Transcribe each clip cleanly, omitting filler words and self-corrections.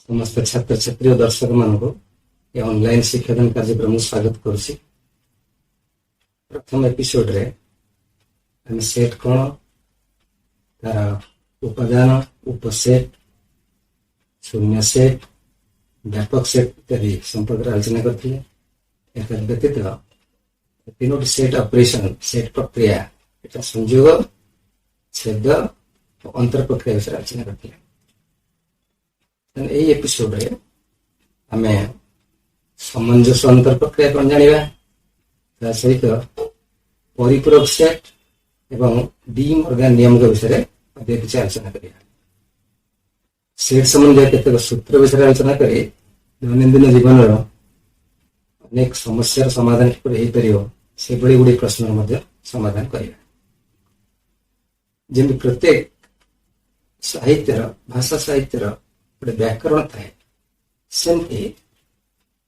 समस्त छात्र छात्री और दर्शक मान ऑनलाइन शिक्षादान कार्यक्रम स्वागत करुच्ची। प्रथम एपिसोड रे आम सेट कौन तार उपादान उपसेट शून्य सेट व्यापक सेट इत्यादि संपर्क आलोचना करते। व्यतीत तीनोटी सेट ऑपरेशन सेट प्रक्रिया एटा संयोग छेद और अंतर प्रक्रिया विषय आलोचना करते। यही एपिसोड रे आमे सामंजस्य अंतर प्रक्रिया कौन जाना सहित परिपूरक सेट एवं डी मॉर्गन नियम के विषय अधिक किसी आलोचना करिया। सेट संबंधी केतक सूत्र विषय आलोचना करी दैनंदिन जीवन अनेक समस्या समाधान किपर से बड़ी गुड़ी प्रश्न समाधान करिया। जमी प्रत्येक साहित्यर भाषा साहित्यर गोटे व्याकरण थाए सेमती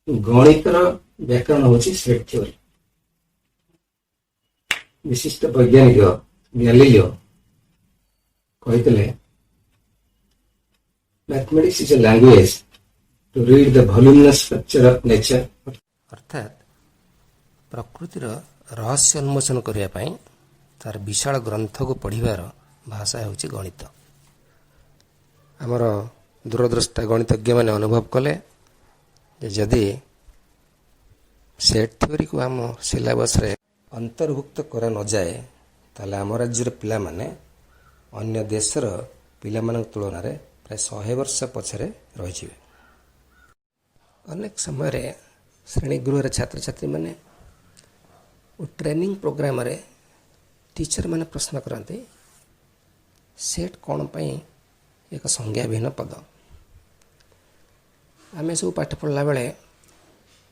गणितर व्याकरण हूँ सेट थ्योरी। विशिष्ट वैज्ञानिक गैलीलियो कहते mathematics is a language to read the voluminous structure of nature. अर्थात प्रकृतिर रहस्य उन्मोचन करने तार विशाल ग्रंथ को पढ़िबार भाषा होची गणित। आमर दूरद्रष्टा गणितज्ञ मैंने अनुभव कले जदि सेट थ्योरी को आम सिलेबस रे अंतर्भुक्त करा न जाए ताले आम राज्यर पिला माने अन्य देशर पिला मान तुलन में प्राय 100 वर्ष पछरे रही। अनेक समय श्रेणी गृह छात्र छात्री माने ट्रेनिंग प्रोग्राम रे टीचर माने प्रश्न करते सेट कौन पाई एक संज्ञा विहीन पद। आम सब पाठ पढ़ला बेले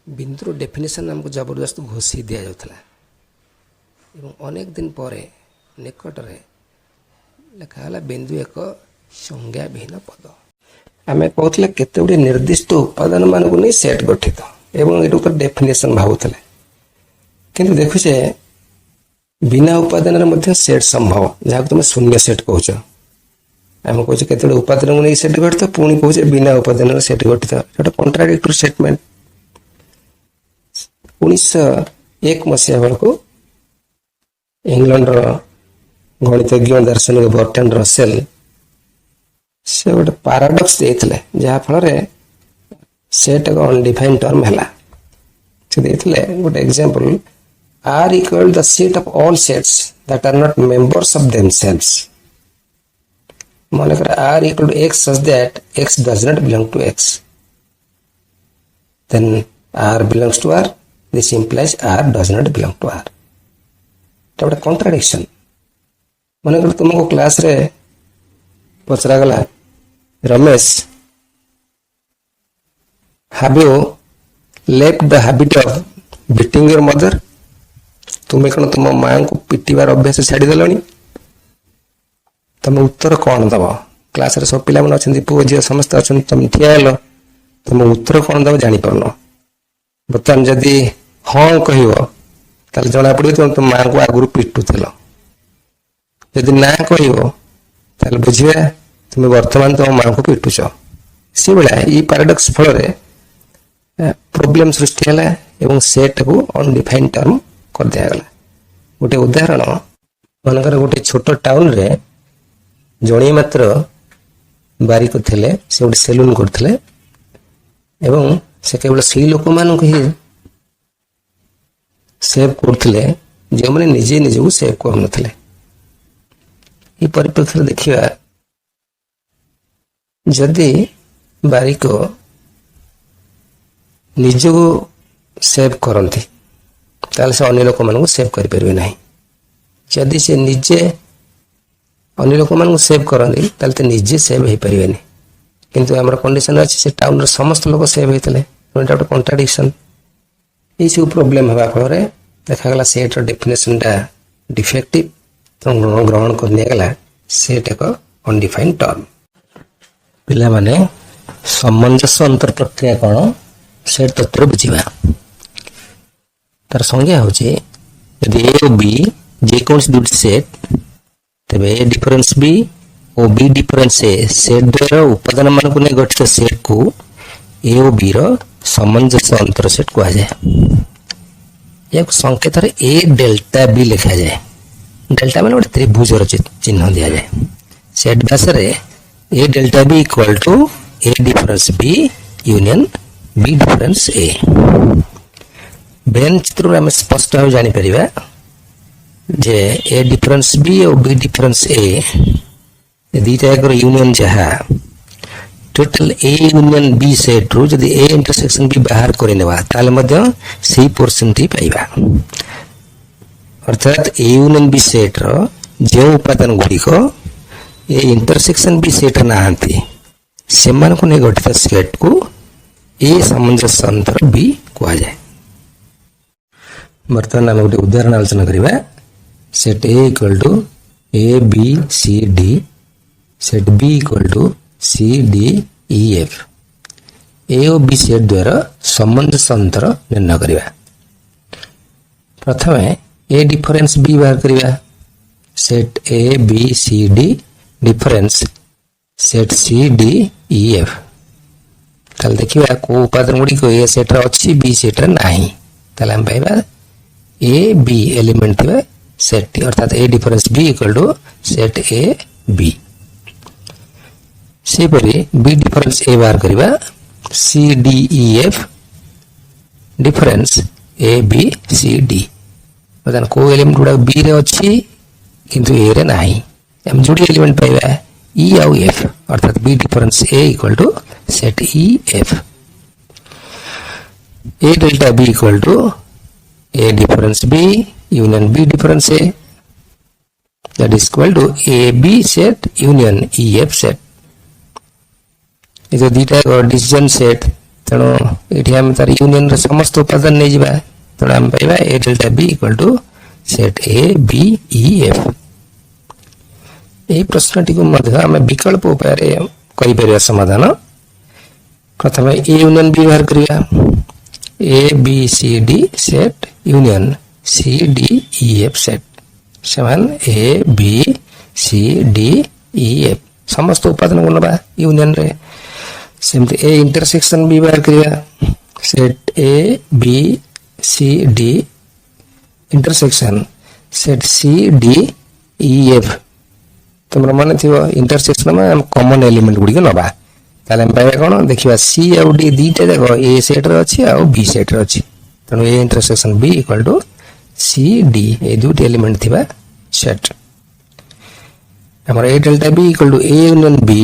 बिंदुर डेफिनेशन आमको जबरदस्त घोषी दि जाऊला एवं अनेक दिन पर निकट में लिखाला बिंदु एक संज्ञा विहीन पद। आम कहते केते गुड़े निर्दिष्ट उपादान मानक नहीं सेट गठित एवं ये डेफिनेशन भावुले किंतु देखुचे बिना उपादान सेट संभव जहाँ तुम शून्य सेट कौच। आम कहे केत उपादान को नहीं सेट गठित पुणी कहे बिना उपादान सेट गठित गोटे कॉन्ट्राडिक्टरी स्टेटमेंट। 1901 मसीहा बेलू इंग्लैंड गणितज्ञ दार्शनिक बर्ट्रांड रसेल से गोटे पैराडॉक्स देते जहाँ फल सेट एक अनडिफाइंड टर्म है गोटे example R equal the set of all sets that are not members of themselves। मानकर R equal to X such that X does not belong to X, then R belongs to R, this implies R does not belong to R। तो गोटे contradiction. मानकर तुमको class रे पचरा गला Ramesh have you left the habit of beating your mother? तुम्हें कौन तुम माँ को पिटार अभ्यास छाड़देल? तुम उत्तर कौन दब? क्लास रे सब पिला अच्छा पुओ झील समस्त अच्छा तुम ठिया हेल तुम उत्तर कौन दब जापार। बर्तमान जदि हाँ कह जना पड़ो तुम तुम माँ को आगुरी पिटुल जदि ना कह बुझे तुम वर्तमान तुम माँ को पिटुच। से भाया ये पैराडॉक्स फल प्रोब्लेम सृष्टि है सेट को अनडिफाइंड टर्म कर दिगला। गोटे उदाहरण मनकर गोटे छोट टाउन रे जड़े मात्र बारिक थे से गोटे सेलून करते एवं से केवल से लोक मान ही सेव करते जो मैंने निजे निज को सेव कर नथिले। ये परिप्रेक्षी देखा जदि बारिक निज को सेव करती ताले से अन्य लोक मान सेव करें ना। जदि से निजे अन्य लोक मान सेव करती ताले तो निजे सेव हो पारे नहीं किंतु आम कंडीशन अच्छे से टाउन समस्त लोग सेव होते गोटे कॉन्ट्राडिक्शन। ये सब प्रोब्लेम हवा फल देखागला सेट डेफिनेशन टा डिफेक्टिव तो ग्रहण कर निगला सेट एक अनडिफाइंड टर्म। पिला माने सामंजस्य अंतर प्रक्रिया कौन सेट तत्व बुझा। तार संज्ञा हूँ यदि ए और बी जेकोसी दुटी सेट तेज ए डिफरेन्स बी और बी डिफरेन्स ए सेट द्वारा उपादान मान को गठित सेट को ए और बी सामंजस्य अंतर सेट कह जाए। या संकेत ए डेल्टा बी लिखा जाए। डेल्टा मान गोटे त्रिभुजर चिन्ह दि जाए। सेट व्यास A delta B equal to A difference B union B difference A. Venn चित्र में स्पष्ट भाव जापर जे ए डिफरेन्स बी और बी डिफरेन्स ए दीटा एक यूनियन जहाँ total A union B set रु जदि ए इंटरसेक्शन बी बाहर करने से पोर्शन टी पाइबा। अर्थात ए यूनियन बी सेट रो जो उपादान गुड़िक ए इंटरसेक्शन बी सेट नहांती से गठित सेट को ए सामंजस्य अंतर बी कह जाए। बर्तमान आम गोटे उदाहरण आलोचना करवा। Set A equal to A B C D set B equal to C D E F. A और बी सेट द्वारा सामंजस्य अंतर निर्णय करवा। प्रथम ए डिफरेन्स बी बाहर करवा। Set A B C D difference set C D E F. ताल देखिए को उपादान गुड़िक ए सेट अच्छी बी सेट नहीं आम पाइबा ए बी एलिमेंट थे सेट टी अर्थात A difference B equal to set A B. सेपरी बी डिफरेन्स ए बाहर करवा। C D E F difference A B C D. बर्तमान को एलिमेंट गुड़ा बी रे अच्छी किंतु ए रे नहीं हम जोड़ी एलिमेंट पाइबा ई आउ एफ अर्थात B difference A equal to set E F. A delta B equal to A difference B union B difference A that is equal to A B set union E F set. ये दीटा decision set तेणु ये आम तार union समस्त उपादान नहीं जावा तेणु आम पाइबा A delta B equal to set A B E F. यही प्रश्नटी को आम विकल्प उपाय कर समाधान। प्रथम ए यूनियन बी बाहर करवा। A B C D set union C D E F set समान A B C D E F समस्त उपादान को नवा यूनियन रे। सेमती ए इंटरसेक्शन बी बाहर करवा। Set A B C D intersection set C D E F. तुम मन थी इंटरसेक्शन में कॉमन एलिमेंट गुड़िक नवा ताले हम पाइबा कौन देखिए सी आउ डी दीटा देख ए सेट रे अच्छी आउ बी सेट रे अच्छी तेणु A intersection B equal to C D ए दुटी एलिमेंट थिबा सेट। हमर A delta B equal to A union B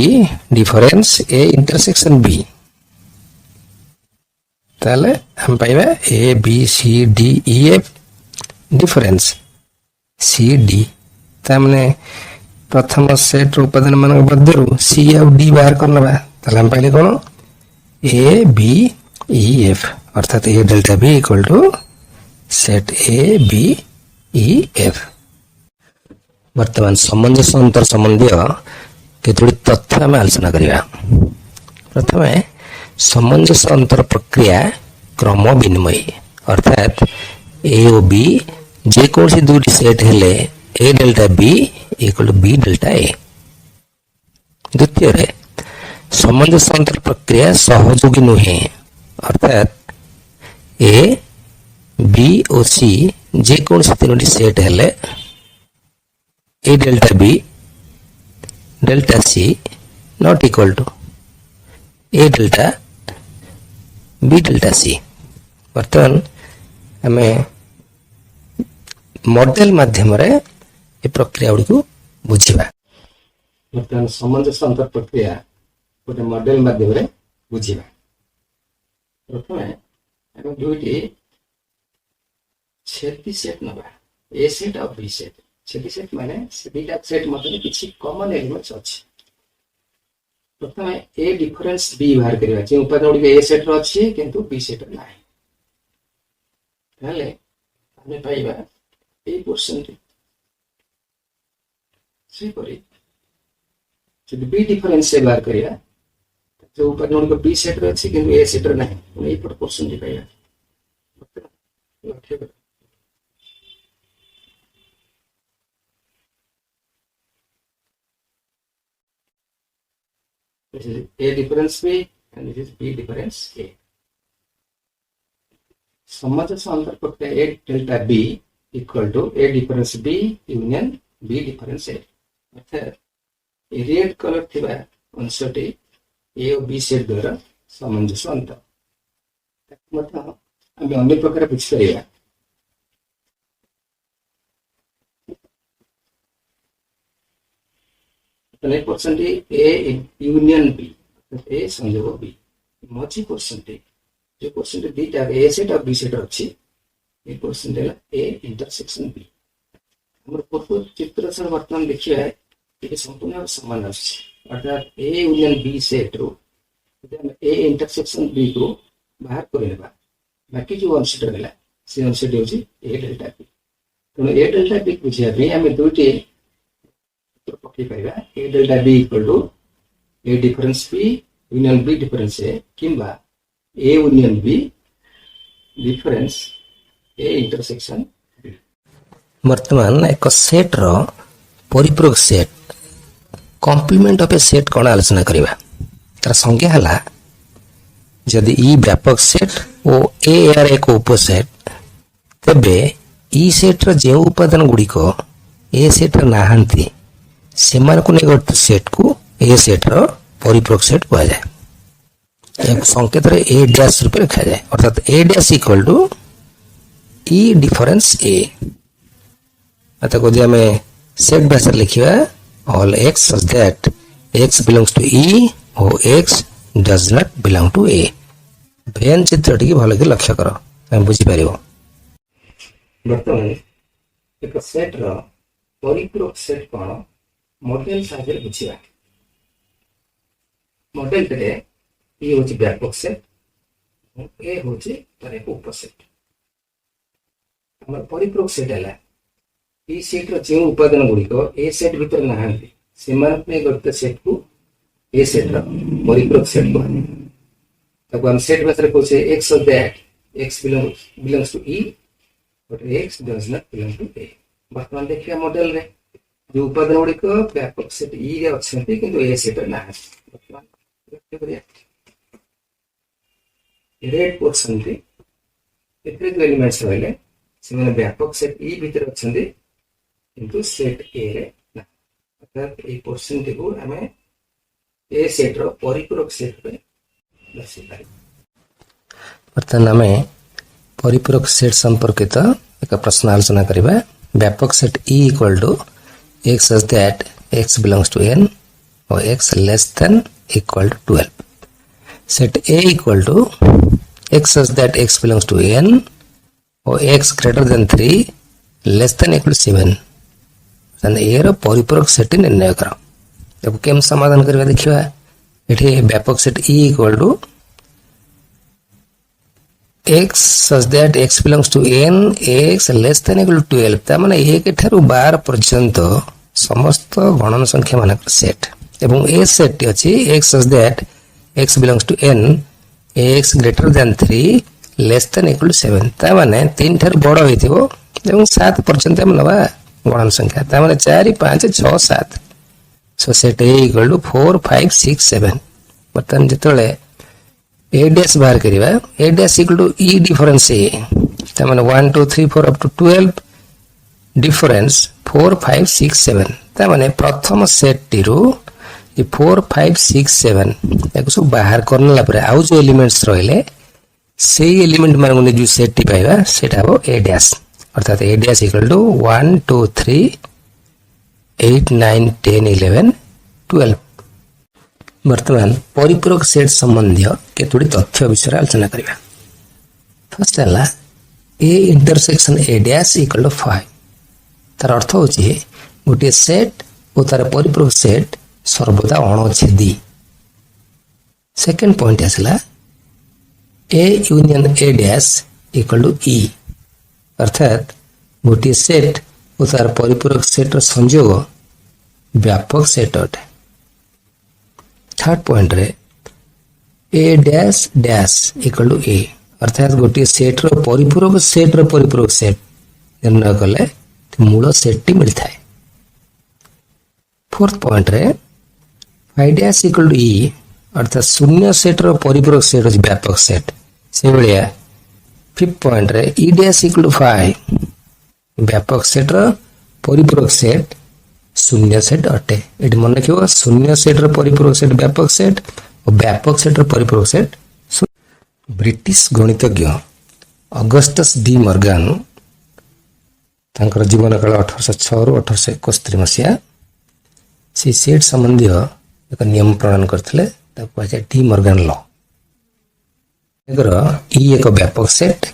difference A intersection B ताले हम पाइबा A B C D E F difference C D तामने प्रथम सेट उपादान मान मध्य सी आउ डी बाहर करनबा ताले हम पाइले कोन ए बी ई एफ अर्थात A delta B equal to set A B E F. वर्तमान सामंजस्य अंतर संबंधी केतोटी तथ्य आम आलोचना करवा। प्रथम सामंजस्य अंतर प्रक्रिया क्रम विनिमय अर्थात ए और बी जेकोसी दुटी सेट हेले A delta B equal to B delta A. द्वितीय सामंजस्य अंतर प्रक्रिया सहयोगी नुहे अर्थात ए बी और सी जेकोसी तीनोटी सेट हेले A delta B delta C not equal to A delta B delta C. बर्तमान आम मॉडल माध्यम ए प्रक्रिया गुड़ी को बुझा। बर्तमान सामंजस्य अंतर प्रक्रिया गोटे मॉडल माध्यम बुझा। प्रथम आम दुईटी क्षति सेट नवा ए सेट और बी सेट। क्षति सेट माने दुईटा सेट मध्य किसी कॉमन एलिमेंट्स अच्छी। प्रथम ए डिफरेन्स बी बाहर करवा जो उपादान गुड़िक ए सेट अच्छी किंतु बी सेट ना आम पाइबा ए पोर्शन बी डिफरेन्स से बाहर करवा जो उपादान गुड़िक बी सेट अच्छी किंतु ए सेट ना पोर्शन पाइबा। लक्ष्य करो। This is A difference B and this is B difference A. सामंजस्य अंतर प्रक्रिया A delta B equal to A difference B union B difference A. अर्थात रेड कलर थिबा अंशटी ए और बी सेट द्वारा सामंजस्य अंतर मतलब आम अन्य प्रकार बुझीपर परसेंट ए यूनियन बी ए संयोग बी मझी परसेंट जो परसेंट दीटा ए सेट और बी सेट अच्छी ए परसेंट ए इंटरसेक्शन बी आम पूर्व चित्र से बर्तमान देखिए ये संपूर्ण समान अर्थात ए यूनियन बी सेट रू ए इंटरसेक्शन बी को बाहर कर बाकी जो अनसेट रहा से अनसेट हूँ ए डेल्टा बी तेणु ए डेल्टा बी बुझापी आम दुईटी पकई पार A delta B equal to A difference B union B difference A किंबा A union B difference A intersection B. वर्तमान एक सेट रो परिपूरक set complement of A set कौन आलोचना करिबा तार संज्ञा हला जदि ई व्यापक सेट ओ ए आर एक उपसेट तबे ई सेट रो जे उपादान गुडी को ए सेट रो नाहंती सेमान को ने गत सेट को ए सेट रो परिपूरक सेट कहा जाए एक संकेत रे ए डैश रूप लिखा जाए अर्थात A dash equal to E difference A अतः को जे हमें सेट भाषा लिखिबा all x such that x belongs to E or x does not belong to A भेन चित्र टी भल के लक्ष्य कर हम बुझी पारिबो। वर्तमान एक सेट रो परिपूरक सेट कोन मॉडल साइज बुझिबा मॉडल रे ई होची व्यापक सेट ए होची तार एक उपसेट हमर परिपूरक सेट हला ई सेट रो जे उपादान गुडी को ए सेट भीतर नाहंती सेमान पे गत सेट को ए सेट रो परिपूरक सेट को तब हम सेट भाषा को से x so that x belongs to E but x does not belong to A। वर्तमान देखिए मॉडल रे जो उपादान गुडी को व्यापक सेट E रे अछंती किंतु ए सेट ना वर्तमान लक्ष्य करिया रेड पोर्शन रे एते जो एलिमेंट्स रहले से माने व्यापक सेट E भीतर अछंती किंतु सेट ए रे ना अर्थात ए परसेंट को हमें ए सेट रो परिपूरक सेट पे दर्शाई पारि। वर्तमान हमें परिपूरक सेट संपर्कित एक प्रश्न आलोचना करिबा व्यापक set E equal to x such that x belongs to n और x less than equal to 12 set A equal to x such that x belongs to n और x greater than 3 less than equal to 7 A रो परिपूरक set निर्णय कर अब केम समाधान करबा देखिबा एठी व्यापक set E equal to x such that x belongs to n x less than equal to 12 ता माने 1 ठारू 12 पर्यंत समस्त गणन संख्या मानक सेट एवं ए सेट अछि x such that x belongs to n x greater than 3 less than equal to 7 ता माने 3 ठारू बड़ होइथिबो एवं 7 पर्यंत हम नबा गणन संख्या ता माने 4 5 6 7 so set A equal to 4 5 6 7 बतन जतले ए डैश बाहर करिबा A dash equal to E difference A ता माने 1 2 3 4 अप टू 12 डिफरेंस 4 5 6 7 ता माने प्रथम सेट टिरो ये 4 5 6 7 एको सब बाहर करनला परे आउ जो एलिमेंट्स रहले से एलिमेंट माने जो सेट टी पाइबा सेटा हो ए डैश अर्थात ए डैश इक्वल टू 1 2 3 8 9 10 11 12 वर्तमान परिपूरक सेट संबंधी केतोडी तथ्य विषय आलोचना करिबा। फर्स्ट हला A intersection A dash equal to 5 तार अर्थ होची गोटे सेट और तार परिपूरक सेट सर्वदा अणछेदी। सेकंड पॉइंट आसला A union A dash equal to E अर्थात गोटे सेट और तार परिपूरक सेट संयोग व्यापक सेट अटे। थर्ड पॉइंट रे A dash dash equal to ए अर्थात गोटे सेट रो परिपूरक सेट निर्णय कले मूल सेट टी मिलता है। फोर्थ पॉइंट रे phi dash equal to E अर्थात शून्य सेट रो परिपूरक सेट अछि व्यापक सेट से भलिया। फिफ्थ पॉइंट रे E dash equal to phi व्यापक सेट रो परिपूरक सेट शून्य सेट अटे। एटी मन रखियो शून्य सेट रो परिपूरक सेट व्यापक सेट और व्यापक सेट रो परिपूरक सेट। ब्रिटिश गणितज्ञ अगस्टस डी मॉर्गन तांकर जीवन काल 1806 रु 1871 मसीहा से सेट संबंधी एक नियम प्रणयन करथिले ताको कहै डी मॉर्गन लॉ। एकर ई एक व्यापक सेट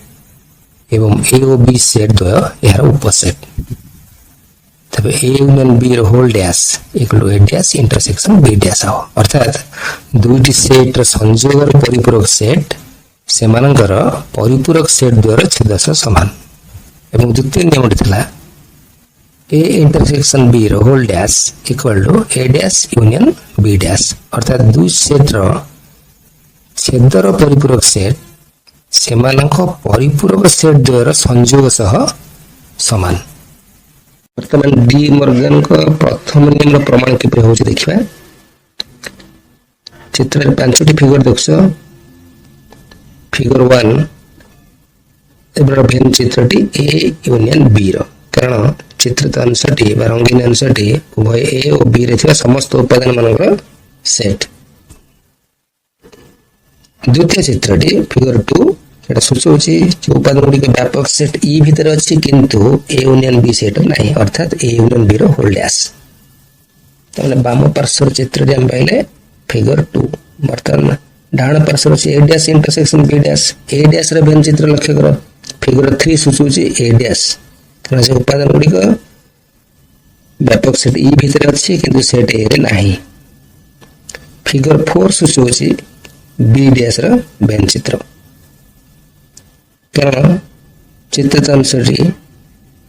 एवं ए ओ बी सेट द्वय यार उपसेट। तबे ए यूनियन बी रो whole dash equal to A dash intersection B dash हो। अर्थात दुईटी सेट रो संयोग रो परिपूरक सेट सेमानकर परिपूरक सेट द्वारा छेद समान। एवं द्वितीय नियम थिला ए इंटरसेक्शन बी रो whole dash equal to A dash union B dash. अर्थात दुई सेट रो छेद रो परिपूरक सेट सेमानक परिपूरक सेट द्वारा संयोग सह समान। वर्तमान डी मॉर्गन को प्रथम नियम रो प्रमाण किपरि होछि देखिबा। चित्र रे पांचटी फिगर देखछो। फिगर 1 एबर भेन चित्रटी ए यूनियन बी रो कारण चित्रित अंशटी बा रंगीन अंशटी उभय ए और बी रे थिबा समस्त उपादान मानकर सेट। द्वितीय चित्रटी फिगर 2 एटा सूचौछि जे उपादान गुडी के व्यापक सेट ई भीतर अछि किंतु ए यूनियन बी सेट नाही अर्थात ए यूनियन बी रो होल डैश। तले बाम पार्श्व चित्र रे हम पाइले फिगर 2। वर्तमान डाण पार्श्व ए डैश इंटरसेक्शन बी डैश ए डैश रे भेन चित्र लक्ष्य करो। फिगर 3 सूचौछि ए डैश कारण से उपादान गुडी को व्यापक सेट ई भीतर अछि किंतु सेट ए रे नाही। फिगर 4 सूचौछि बी डैश रो भेन चित्र कारण चित्रित अंशटी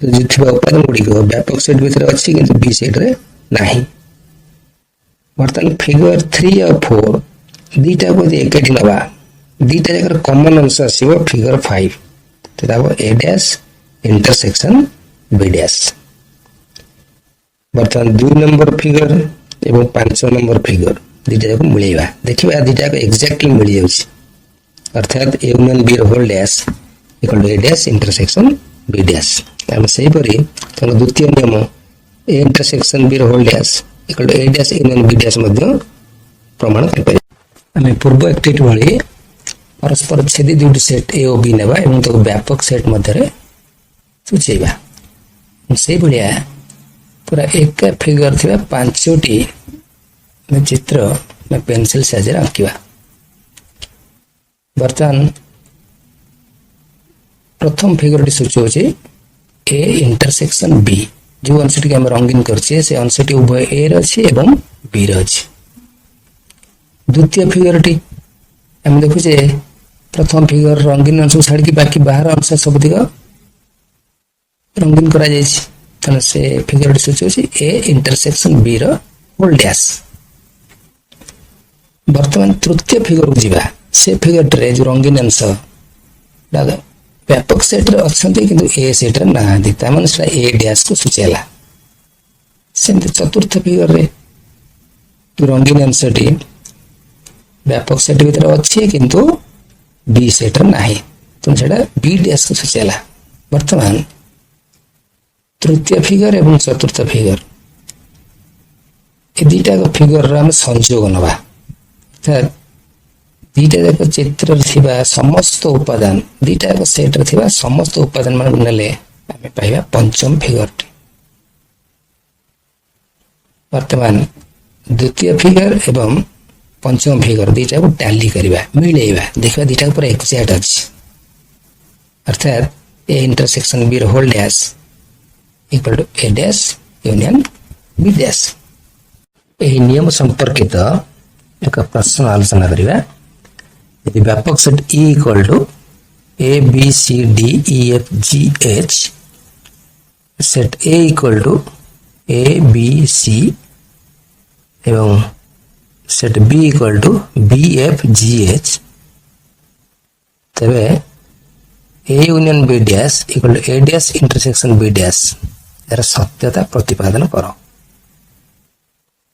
जिथिबा उपादान गुडी को व्यापक सेट भीतर अछि किंतु बी सेट रे नाही। वर्तमान फिगर 3 और 4 दीटा को एकाठी नबा दीटा जकर कॉमन अंश आसीबो फिगर 5 तदाबो ए डैश इंटरसेक्शन बी डैश। वर्तमान 2 नंबर फिगर एवं 5 नंबर फिगर दीटा को मिलेबा देखिबा दीटा को एग्जैक्टली मिल जाउछि अर्थात A union B whole dash equal to A dash intersection B dash. हम सही परि तन द्वितीय नियम A intersection B whole dash equal to A dash union B dash मध्ये प्रमाण कर। आम पूर्व एक्टिविटी भली परस्पर छेदी दुईटी सेट ए और बी नेबा एवं तो व्यापक सेट मध्य सूचेबा से भाया पूरा एक फिगर थिबा पांचटी चित्र में पेंसिल साइज रे आंकिबा। वर्तमान प्रथम फिगर टी सूचौछि ए इंटरसेक्शन बी जो अंशटी के हम रंगीन करछे से अंशटी उभय ए रे अछि एवं बी रे अछि। द्वितीय फिगर टी हम देखुचे प्रथम फिगर रंगीन अंश छाड़ की बाकी बाहर अंश सब दिग रंगीन करा जायछि तने से फिगर टी सूचौछि ए इंटरसेक्शन बी रो होल डैश। वर्तमान तृतीय फिगर को जीवा से फिगर रे जो रंगीन अंश व्यापक सेट रे अछंती किंतु ए सेट रे ना दिता माने से ए डैश को सूचेला। सेमते चतुर्थ फिगर रे जो रंगीन अंशटी व्यापक सेट भीतर अच्छी किंतु बी सेट नाही तो सेटा बी डैश को सूचेला। वर्तमान तृतीय फिगर एवं चतुर्थ फिगर ए दीटा को फिगर रे हम संयोग नबा अर्थात दीटा जाक चित्र थिबा समस्त उपादान दीटा को सेट रे थिबा समस्त उपादान मान नेले हमें पाइबा पंचम फिगर। वर्तमान द्वितीय फिगर एवं पंचम फिगर दीटा को टैली करबा मिलेबा देखबा दीटा ऊपर एक्जैक्ट अछि अर्थात A intersection B whole dash equal to A dash union B dash. एही नियम संपर्कित एक प्रश्न आलोचना करिबा। यदि व्यापक set E equal to A B C D E F G H set A equal to A B C एवं set B equal to B F G H तबे A union B dash equal to A dash intersection B dash यार सत्यता प्रतिपादन कर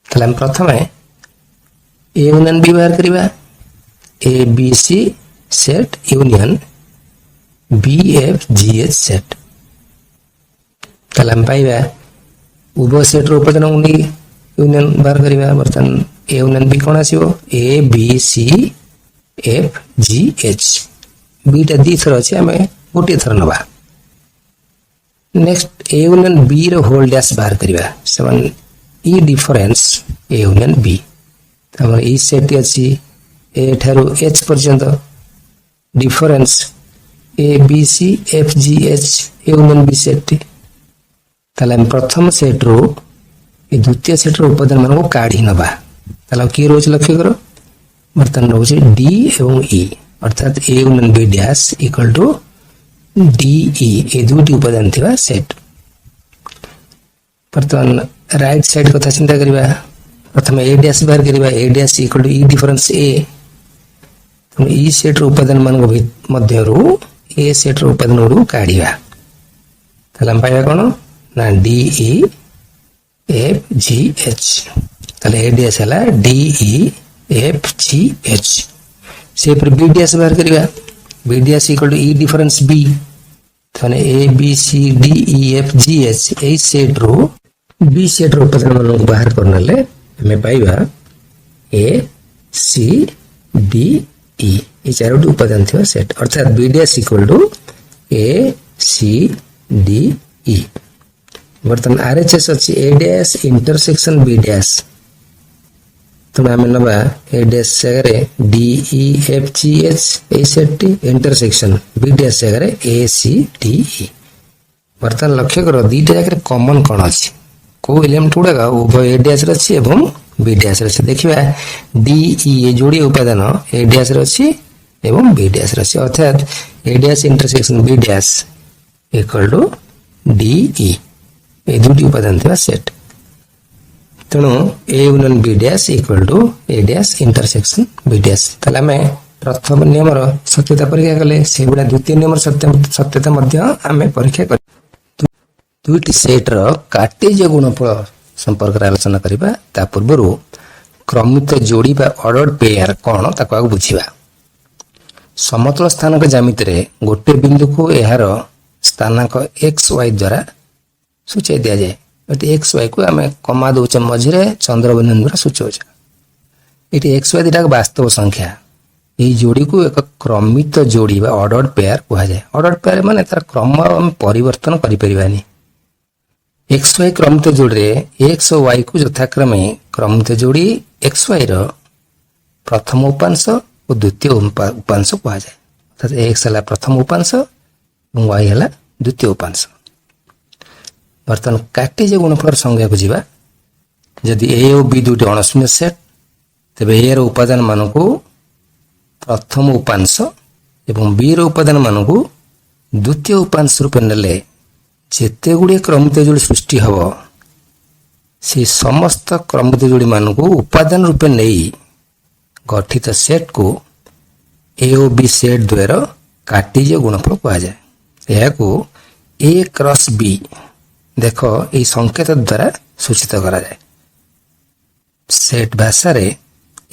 ताले हम प्रथमे ए union B बाहर करिबा A B C set union B F G H set ताले हम पाइबा उभय सेट रो उपादान यूनियन बाहर करिबा बर्तन ए यूनियन बी कोन आसीबो A B C F G H बीटा दी थर अछि हमें गोटे थर नबा नेक्स्ट ए यूनियन बी रो होल डैश बाहर करिबा 7 E difference A union B हमर ई सेट अछि ए थारो एच पर्यंत difference A B C F G H A union B set ताले हम प्रथम सेट रो ए द्वितीय सेट रो उपादान मन को काढी नबा ताले की रोज लक्ष्य करो बर्तन रोज डी एवं ई अर्थात A union B dash equal to D E ए दुटी उपादान थिबा सेट बर्तन राइट साइड कथा चिंता करिबा प्रथम ए डैश बाहर करिबा A dash equal to E difference A तो ई सेट रो उपादान मान को मध्य रो ए सेट रो उपादान रो काढिबा ताले हम पाइबा कोन ना D E F G H ताले ए डैश हला D E F G H से पर बी डैश बाहर करिबा B dash equal to E difference B थाने A B C D E F G H A set रो B set रो उपादान मन को बाहर करनले हमें पाइबा ए सी डी ई ए चारोटी उपादान थिबा सेट अर्थात B dash equal to A C D E बर्तन आरएचएस अछि A dash intersection B dash तुम आम नबा ए डैश जगह D E F G H A set टी इंटरसेक्शन बी डैश जगह ए सी डी ई बर्तन लक्ष्य करो दीटा जगह कॉमन कोन अछि को एलिमेंट गुडा उभय ए डैश रछि एवं बी डैश रछि देखिबा डी ई ए जोड़ी उपादान ए डैश रछि एवं बी डैश रछि अर्थात A dash intersection B dash equal to D E ए दुटी उपादान थिबा सेट तेणु A union B dash equal to A dash intersection B dash ताले हमें प्रथम नियम रो सत्यता परीक्षा कले से गुडा द्वितीय नियम रो सत्यता मध्य हमें परीक्षा कर दुटी सेट रो कार्टेज गुणफल संपर्क रे आलोचना करिबा ता पूर्वरु क्रमित जोड़ी बा ऑर्डर पेयर कोन ताको बुझिबा समतल स्थानक ज्यामिति रे गोटे बिंदु को एहार स्थानांक एक्स वाई द्वारा सूचाई दिया जाए एक्स वाई को आम कमा दौचे मझे चंद्रबिंदु द्वारा सूचौच ये एक्स वाई दुटा वास्तव संख्या यही जोड़ी को एक क्रमित जोड़ी बा ऑर्डर पेयर कह जाए ऑर्डर पेयर माने तार क्रम आम परिवर्तन करि परिबानी एक्स वाई क्रमित जोड़ी एक्स और वाई को यथाक्रमे क्रमित जोड़ी एक्स वाई रो प्रथम उपांश और द्वितीय उपांश कह जाए अर्थात एक्स है प्रथम उपांश और वाई है द्वितीय उपांश बर्तमान कार्टेज गुणफल संज्ञा को जीवा जदि ए और बी दुटी अणशून्य सेट तेबे ए रो उपादान मान को प्रथम उपांश एवं बी रो उपादान मान को द्वितीय उपांश रूपे नेले जेते गुड़े क्रमित जोड़ी सृष्टि हब से समस्त क्रमित जोड़ी मान को उपादान रूपे नहीं गठित सेट को ए और बी सेट द्वारा कार्टेज गुणफल कह जाए यह को ए क्रॉस बी देखो ये संकेत द्वारा सूचित करा जाए सेट भाषा रे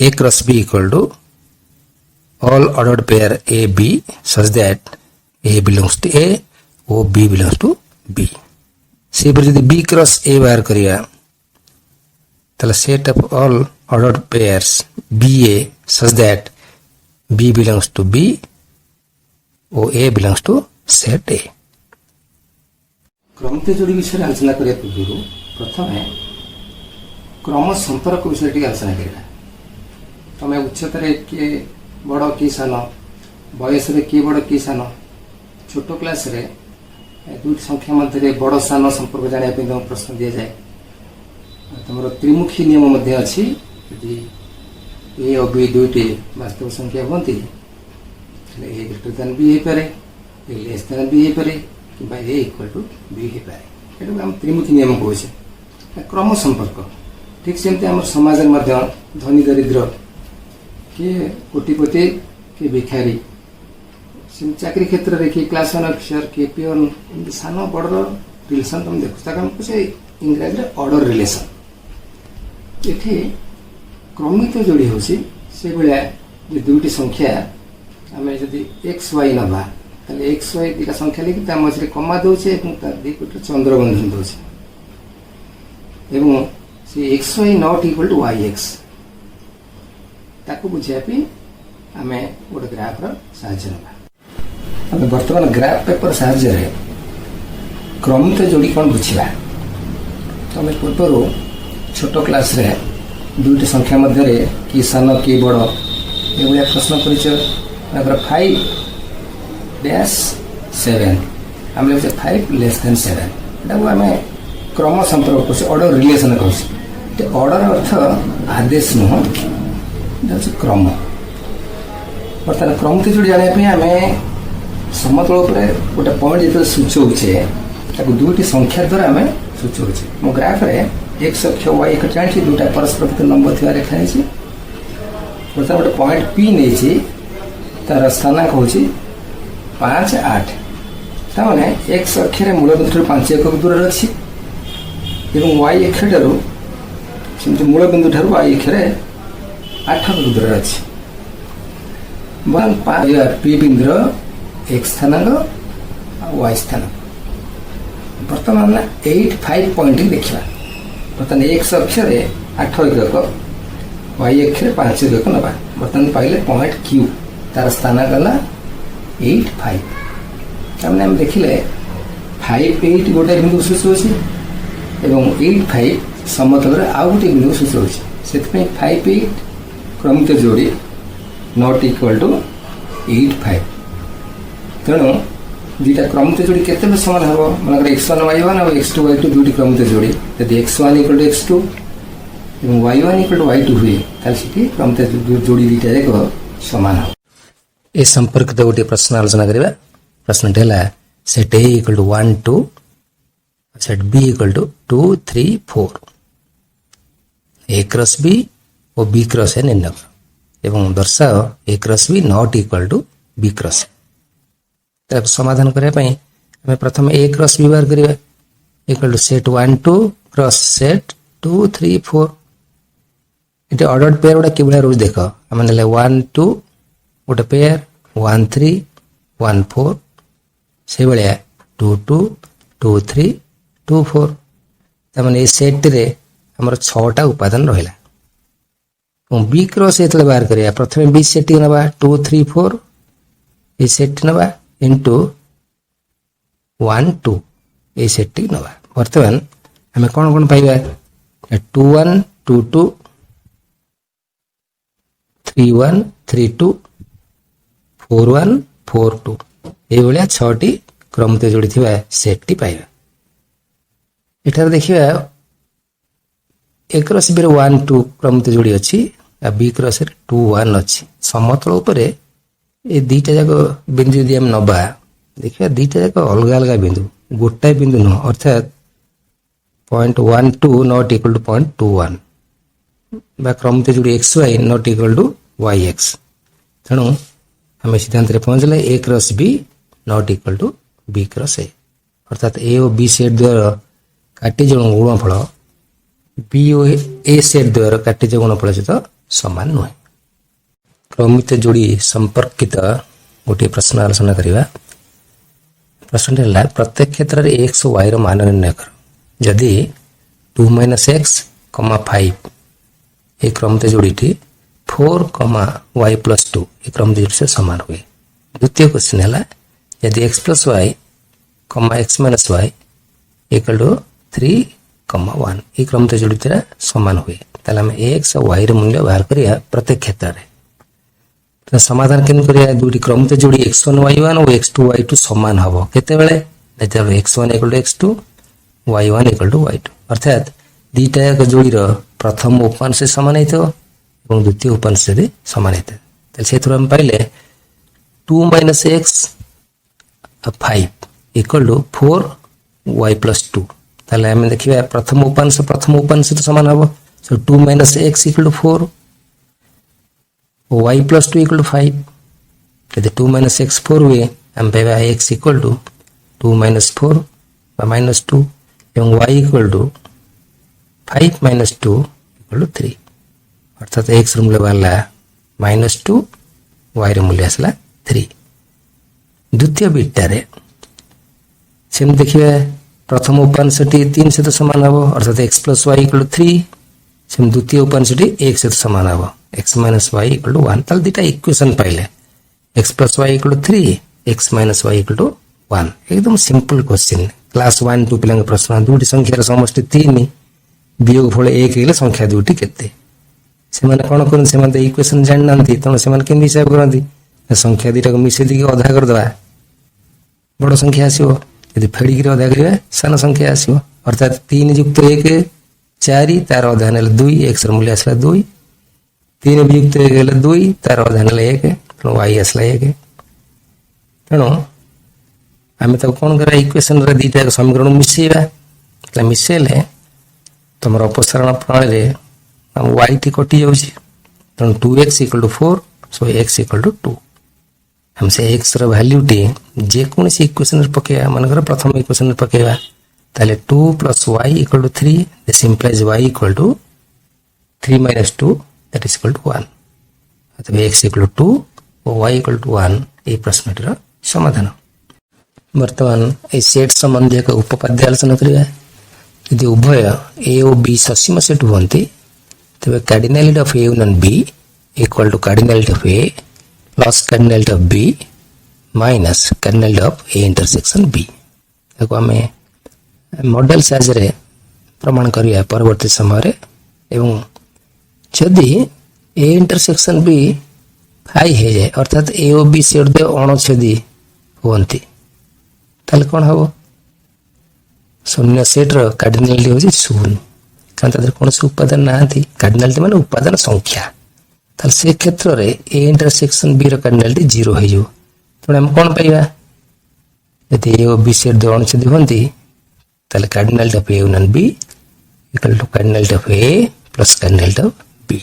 A cross B equal to all ordered pair A B such that A belongs to A और बी बिलोंग्स टू बी से पर यदि बी क्रॉस ए बाहर करिया तले set of all ordered pairs B A such that B belongs to B और A belongs to set A क्रमित जोड़ी विषय आलोचना करने पूर्व प्रथम क्रम संपर्क विषय टी आलोचना करा तुम उच्चतर किए बड़ कि सान बयस किए बड़ कि सान छोट क्लास रे दुईट संख्या मध्य बड़ सान संपर्क जाना तुम प्रश्न दि जाए तुम त्रिमुखी नियम अच्छी ए और बी दुईट वास्तव संख्या बनती ए ग्रेटर देन बी हो पारे ए लेस देन बी हो पारे कि ए इक्वल टू बी हो पाए ये आम त्रिमुखी नियम कहे क्रम संपर्क ठीक सेमती आम समाज धनी दरिद्र किए कोटिपति कि भिखारी ଚାକିରୀ କ୍ଷେତ୍ରରେ କି କ୍ଲାସ୍ 1 ଅଫିସର କି ପିଅନ ଏମିତି ସାନ ବଡ଼ର ରିଲେସନ୍ ତୁମେ ଦେଖୁଛ ତାକୁ ଆମେ କହୁଛେ ଇଂରାଜୀରେ ଅର୍ଡର ରିଲେସନ୍। ଏଠି କ୍ରମିତ ଯୋଡ଼ି ହେଉଛି ସେଇଭଳିଆ ଯେ ଦୁଇଟି ସଂଖ୍ୟା ଆମେ ଯଦି ଏକ୍ସ ୱାଇ ନେବା ତାହେଲେ ଏକ୍ସ ୱାଇ ଦୁଇଟା ସଂଖ୍ୟା ଲେଖି ତା ମଝିରେ କମା ଦେଉଛେ ଏବଂ ତା ଦୁଇ ପଟରେ ଚନ୍ଦ୍ରବନ୍ଧନ ଦେଉଛେ ଏବଂ ସେ X Y not equal to Y X ତାକୁ ବୁଝିବା ପାଇଁ ଆମେ ଗୋଟେ ଗ୍ରାଫର ସାହାଯ୍ୟ ନେବା। ଆମେ ବର୍ତ୍ତମାନ ଗ୍ରାଫ ପେପର ସାହାଯ୍ୟରେ କ୍ରମିତ ଯୋଡ଼ି କ'ଣ ବୁଝିବା। ତମେ ପୂର୍ବରୁ ଛୋଟ କ୍ଲାସରେ ଦୁଇଟି ସଂଖ୍ୟା ମଧ୍ୟରେ କି ସାନ କି ବଡ଼ ଏଭଳିଆ ପ୍ରଶ୍ନ କରିଛ। ତାଙ୍କର 5-7 ଆମେ ଲେଖୁଛେ 5<7। ଏଟାକୁ ଆମେ କ୍ରମ ସମ୍ପର୍କ କରୁଛେ, ଅର୍ଡର ରିଲେସନ୍ କରୁଛେ। ଅର୍ଡର ଅର୍ଥ ଆଦେଶ ନୁହଁ, ଏଟା ହେଉଛି କ୍ରମ। ବର୍ତ୍ତମାନ କ୍ରମିତ ଯୋଡ଼ି ଜାଣିବା ପାଇଁ ଆମେ ସମତଳ ଉପରେ ଗୋଟେ ପଏଣ୍ଟ ଯେତେବେଳେ ସୂଚଉଛେ ତାକୁ ଦୁଇଟି ସଂଖ୍ୟା ଦ୍ୱାରା ଆମେ ସୂଚଉଛେ। ମୋ ଗ୍ରାଫରେ ଏକ୍ସ ଅକ୍ଷ ୱାଇ ଅକ୍ଷ ଜାଣିଛି ଦୁଇଟା ପରସ୍ପର ଭିତରେ ନମ୍ବର ଥିବା ଲେଖା ହେଇଛି। ବର୍ତ୍ତମାନ ଗୋଟେ ପଏଣ୍ଟ ପି ନେଇଛି, ତାର ସ୍ଥାନାଙ୍କ ହେଉଛି 5-8। ତାମାନେ ଏକ୍ସ ଅକ୍ଷରେ ମୂଳ ବିନ୍ଦୁଠାରୁ 5 ଏକକ ଦୂରରେ ଅଛି ଏବଂ ୱାଇ ଅକ୍ଷଠାରୁ ସେମିତି ମୂଳ ବିନ୍ଦୁଠାରୁ ୱାଇ ଅକ୍ଷରେ 8 ଏକକ ଦୂରରେ ଅଛି। ପି ବିନ୍ଦୁର ଏକ୍ସ ସ୍ଥାନାଙ୍କ ଆଉ ୱାଇ ସ୍ଥାନାଙ୍କ। ବର୍ତ୍ତମାନ 8-5 ପଏଣ୍ଟ ଦେଖିବା। ବର୍ତ୍ତମାନ ଏକ୍ସ ଅକ୍ଷରେ 8 ଏକକ, ୱାଇ ଅକ୍ଷରେ 5 ଏକକ ନେବା। ବର୍ତ୍ତମାନ ପାଇଲେ ପଏଣ୍ଟ କ୍ୟୁ, ତାର ସ୍ଥାନାଙ୍କ ହେଲା 8-5। ତାମାନେ ଆମେ ଦେଖିଲେ 5-8 ଗୋଟେ ବିନ୍ଦୁ ସୂଚଉଛି ଏବଂ 8-5 ସମତଳରେ ଆଉ ଗୋଟେ ବିନ୍ଦୁ ସୂଚଉଛି। ସେଥିପାଇଁ 5-8 କ୍ରମିତ ଯୋଡ଼ି ନଟ୍ ଇକ୍ୱାଲ୍ ଟୁ 8-5। ତେଣୁ ଦୁଇଟା କ୍ରମିତ ଯୋଡ଼ି କେତେବେଳେ ସମାନ ହେବ? ମନେକର x1 y1 ଆଉ x2 y2 ଦୁଇଟି କ୍ରମିତ ଯୋଡ଼ି। ଯଦି x1 ଇକ୍ୱାଲ୍ ଟୁ x2 ଏବଂ y1 ଇକ୍ୱାଲ୍ ଟୁ y2 ହୁଏ ତାହେଲେ ସେଠି କ୍ରମିତ ଯୋଡ଼ି ଦୁଇଟା ଯାକ ସମାନ ହେବ। ଏ ସମ୍ପର୍କିତ ଗୋଟିଏ ପ୍ରଶ୍ନ ଆଲୋଚନା କରିବା। ପ୍ରଶ୍ନଟି ହେଲା set A equal to 1 2 set B equal to 2 3 4 A cross B O B cross A ନିର୍ଣ୍ଣୟ କର ଏବଂ ଦର୍ଶାଅ A cross B not equal to B cross A। ତାକୁ ସମାଧାନ କରିବା ପାଇଁ ଆମେ ପ୍ରଥମେ A କ୍ରସ୍ B ବାହାର କରିବା। Equal to set 1 2 cross set 2 3 4। ଏଠି ଅର୍ଡର୍ଡ ପେୟାର ଗୁଡ଼ା କିଭଳିଆ ରହୁଛି ଦେଖ। ଆମେ ନେଲେ 1 2 ଗୋଟେ ପେୟାର, 1 3 1 4, ସେଇଭଳିଆ 2 2 2 3 2 4। ତାମାନେ ଏଇ ସେଟ୍ଟିରେ ଆମର 6ଟା ଉପାଦାନ ରହିଲା। ଏବଂ B କ୍ରସ୍ ଯେତେବେଳେ ବାହାର କରିବା ପ୍ରଥମେ B ସେଟ୍ଟି ନେବା 2 3 4 এই সেটটি নেবা ইন্টু 1 2 এই সেটটি নেবা। বর্তমান আমি কোন কোন পাইবা 2 1 2 2 3 1 3 2 4 1 4 2 এইভাবে 6টি ক্রমিত যোড়ি থিবা সেটটি পাইবা। এটার দেখিবা A ক্রস B রে 1 2 ক্রমিত যোড়ি ଅଛି আর B ক্রস রে 2 1 ଅଛି। সমতল উপরে এই দুইটা যাক বিন্দু যদি আমি নবা দেখিবা দুইটা যাক অলগা অলগা বিন্দু, গোটাই বিন্দু নয়, অর্থাৎ 0.12 নট ইকুয়াল টু 0.21 বা ক্রমিত যোড়ি xy not equal to yx। তেণু আমি সিদ্ধান্ତରେ পৌঁছলে A cross B not equal to B cross A, অর্থাৎ A ও B সেট দ্বয়ের কাটিযোগ গুণফল B ও A সেট দ্বয়ের কাটিযোগ গুণফল সହିତ সমান নয়। ক্রমিত যোড়ি সম্পর্কিত গোটিଏ প্রশ্ন আলোচনা করিবা। প্রশ্নটি ହେଲା প্রত্যেক ক্ষেত্রে x ও y ର ମାନ ନିର୍ଣ୍ଣୟ କର। ଯଦି 2 - x, 5 এই ক্রমিত যোড়িটি 4, y + 2 এই ক্রমিত যোড়ি সহ সমান हुए। দ্বিতীয় কোশ্চেন ହେଲା যদি x + y, x - y equal to 3, 1 এই ক্রমিত যোড়ি দ্বারা সমান हुए, তাহলে ଆମେ x ଆଉ y ର মূল্য বাହାର କରିବା প্রত্যেক ক্ষেত্রে। সমাধান কেন করিয়া দুটি ক্রমিত যোড়ি x1 y1 ও x2 y2 সমান হব কেতেবেলে যেତେବେଳେ x1 = x2 y1 = y2, অর্থাৎ দুইটা যাক যোড়ির প্রথম উপাংশ সমান হইতো এবং দ্বিতীয় উপাংশ যদি সমান হইতো, তাহলে সেথুর আমি পাইলে 2 - x 5 = 4 y + 2। তাহলে আমি দেখিবা প্রথম উপাংশ তো সমান হব, সো 2 - x = 4 y + 2 = 5। यदि 2 - x 4 हुए हम पाइबा x इक्वल टू 2 - 4 बा -2 एवं y equal to 5 - 2 equal to 3 अर्थात x ର मूल्य बाहरला -2 y ର मूल्य आसला 3। द्वितीय बिटारे सेम देखिए प्रथम उपांशटी 3 सहित समान हबो अर्थात x + y = 3 सेम द्वितीय उपांशटी 1 सहित समान हबो x - y = 1 ताल दिटा इक्वेशन पाइले x + y = 3 x - y = 1 एकदम सिंपल क्वेश्चन क्लास 1 2 पिलांग प्रश्न दुटी संख्यार समष्टि 3 वियोग फल 1 हेले संख्या दुटी केते सेमाने कोन करन सेमाने इक्वेशन जान नांती तने सेमाने केन हिसाब करंती संख्या दिटा को मिसे दिके अधा कर दबा बड़ संख्या आसीबो यदि फेडी के अधा करिवे सान संख्या आसीबो अर्थात 3 + 1 4 तार अधा नेले 2 x ର मूल्य आसला 2 3 + 1 हेले 2 तार अधा नेले 1 तो y आसला 1 तनो आमे त कोन करा इक्वेशन रे दिटा समीकरण मिसेबा त मिसेले तमर अपसारण प्रणाली रे हम y टी कटि जाउची त 2x = 4 सो x = 2 हम से x ର वैल्यू टी जे कोन सी इक्वेशन रे पकेया मन कर प्रथम इक्वेशन रे पकेबा ताले 2 + y = 3 this implies y = 3 - 2 that is equal to 1 अतः x = 2 और y = 1 ए प्रश्नटर समाधान। वर्तमान ए सेट संबंधी एक उपपाद्य आलोचना करिया यदि उभय a और b ससीम सेट होंती तबे cardinality of a union b equal to cardinality of a plus cardinality of b minus cardinality of a intersection b देखो हमें मॉडल साइज रे प्रमाण करिया परवर्ती समय रे एवं यदि a इंटरसेक्शन b हाई हे जाए अर्थात a और b सेट दे अणुच्छेदी होंती ताले कोन हबो शून्य सेट रो कार्डिनैलिटी होची 0 कारण तादर कोन से उपादान नाथि कार्डिनैलिटी माने उपादान संख्या ताले से क्षेत्र रे a इंटरसेक्शन b रो कार्डिनैलिटी 0 हे जो तो हम कोन पाइबा यदि a और b सेट दो अणुच्छेदी होंती ताले cardinality of a union b equal to cardinality of a plus cardinality of b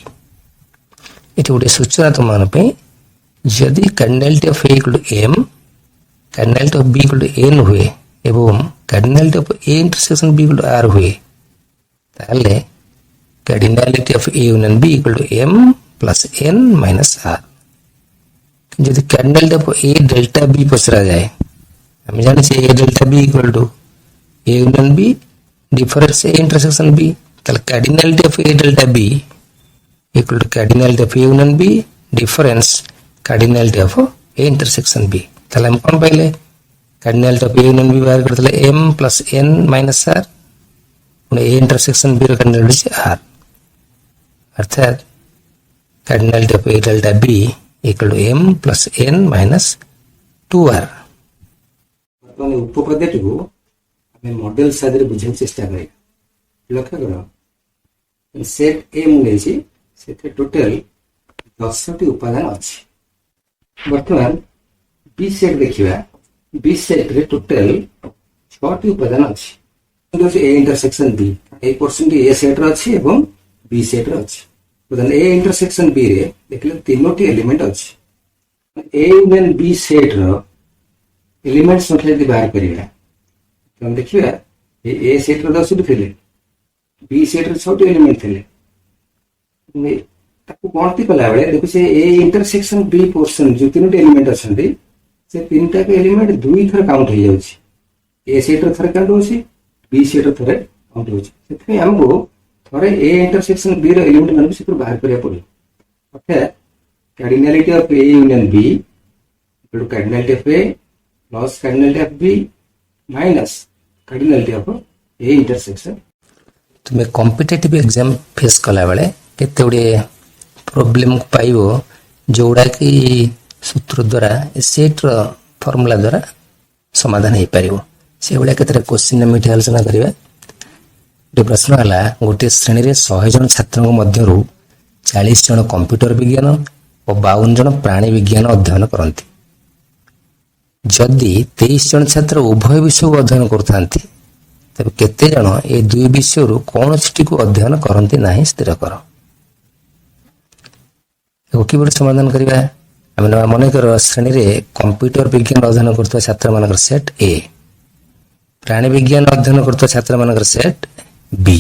एटी उडे सूचना तो मान पे यदि cardinality of a equal to m cardinality of b equal to n हुए एवं cardinality of a intersection b equal to r हुए ताले cardinality of a union b equal to m plus n minus r यदि cardinality of a delta b पसरा जाए हम जाने से a delta b equal to a union b difference a intersection b ताले cardinality of a delta b equal to cardinality of a union b difference cardinality of a intersection b ताले हम कोन पाइले cardinality of a union b बाहर करतले m plus n minus r उन a intersection b रो cardinality r अर्थात cardinality of a delta b equal to m plus n minus 2r वर्तमान उपपद्यटी को हमें मॉडल साइज रे बुझे चेष्टा करिया लक्ष्य करो सेट a मुले छी सेट टोटल 10 टी उपादान अछि वर्तमान b सेट देखिबा b सेट रे टोटल 6 टी उपादान अछि दोस a intersection b A percent a set रे अछि एवं b सेट रे अछि उदाहरण a इंटरसेक्शन b रे देखले तीनोटी एलिमेंट अछि a यूनियन b सेट रो एलिमेंट संख्या यदि बाहर करिया तो हम देखिबा ए सेट रो 10 टी थिले बी सेट रो 6 टी एलिमेंट थिले ताकू गणति कला बेले देखो से ए इंटरसेक्शन बी पोर्शन जो तीनोटी एलिमेंट अछंती से तीनटा के एलिमेंट दुई थर काउंट हो जाउची ए सेट रो थर काउंट होची बी सेट रो थर काउंट होची सेथे हमको थरे ए इंटरसेक्शन बी रो एलिमेंट मन से बाहर करिया पड़े अर्थात cardinality of A union B equal to cardinality of A plus cardinality of B minus cardinality of A intersection तुम्हें कॉम्पिटिटिव एग्जाम फेस कला बेले केते उडे प्रॉब्लम पाइबो जोड़ा कि सूत्र द्वारा सेट रो फार्मूला द्वारा समाधान हे पारिबो से उडा केते क्वेश्चन मिठी आलोचना करिबा दे प्रश्न हला गोटे श्रेणी रे 100 जन छात्रक मध्यरु 40 जन कंप्यूटर विज्ञान और 52 जन प्राणी विज्ञान अध्ययन करंती जदि 23 जन छात्र उभय विषय अध्ययन करथांती तब केते जन ए दुई विषय रु कोन चिटी को अध्ययन करंती नाही स्थिर कर कि बड़ समाधान करिबा आम मन कर श्रेणी रे कंप्यूटर विज्ञान अध्ययन कर छात्र मान सेट ए, प्राणी विज्ञान अध्ययन कर छात्र मान सेट बी।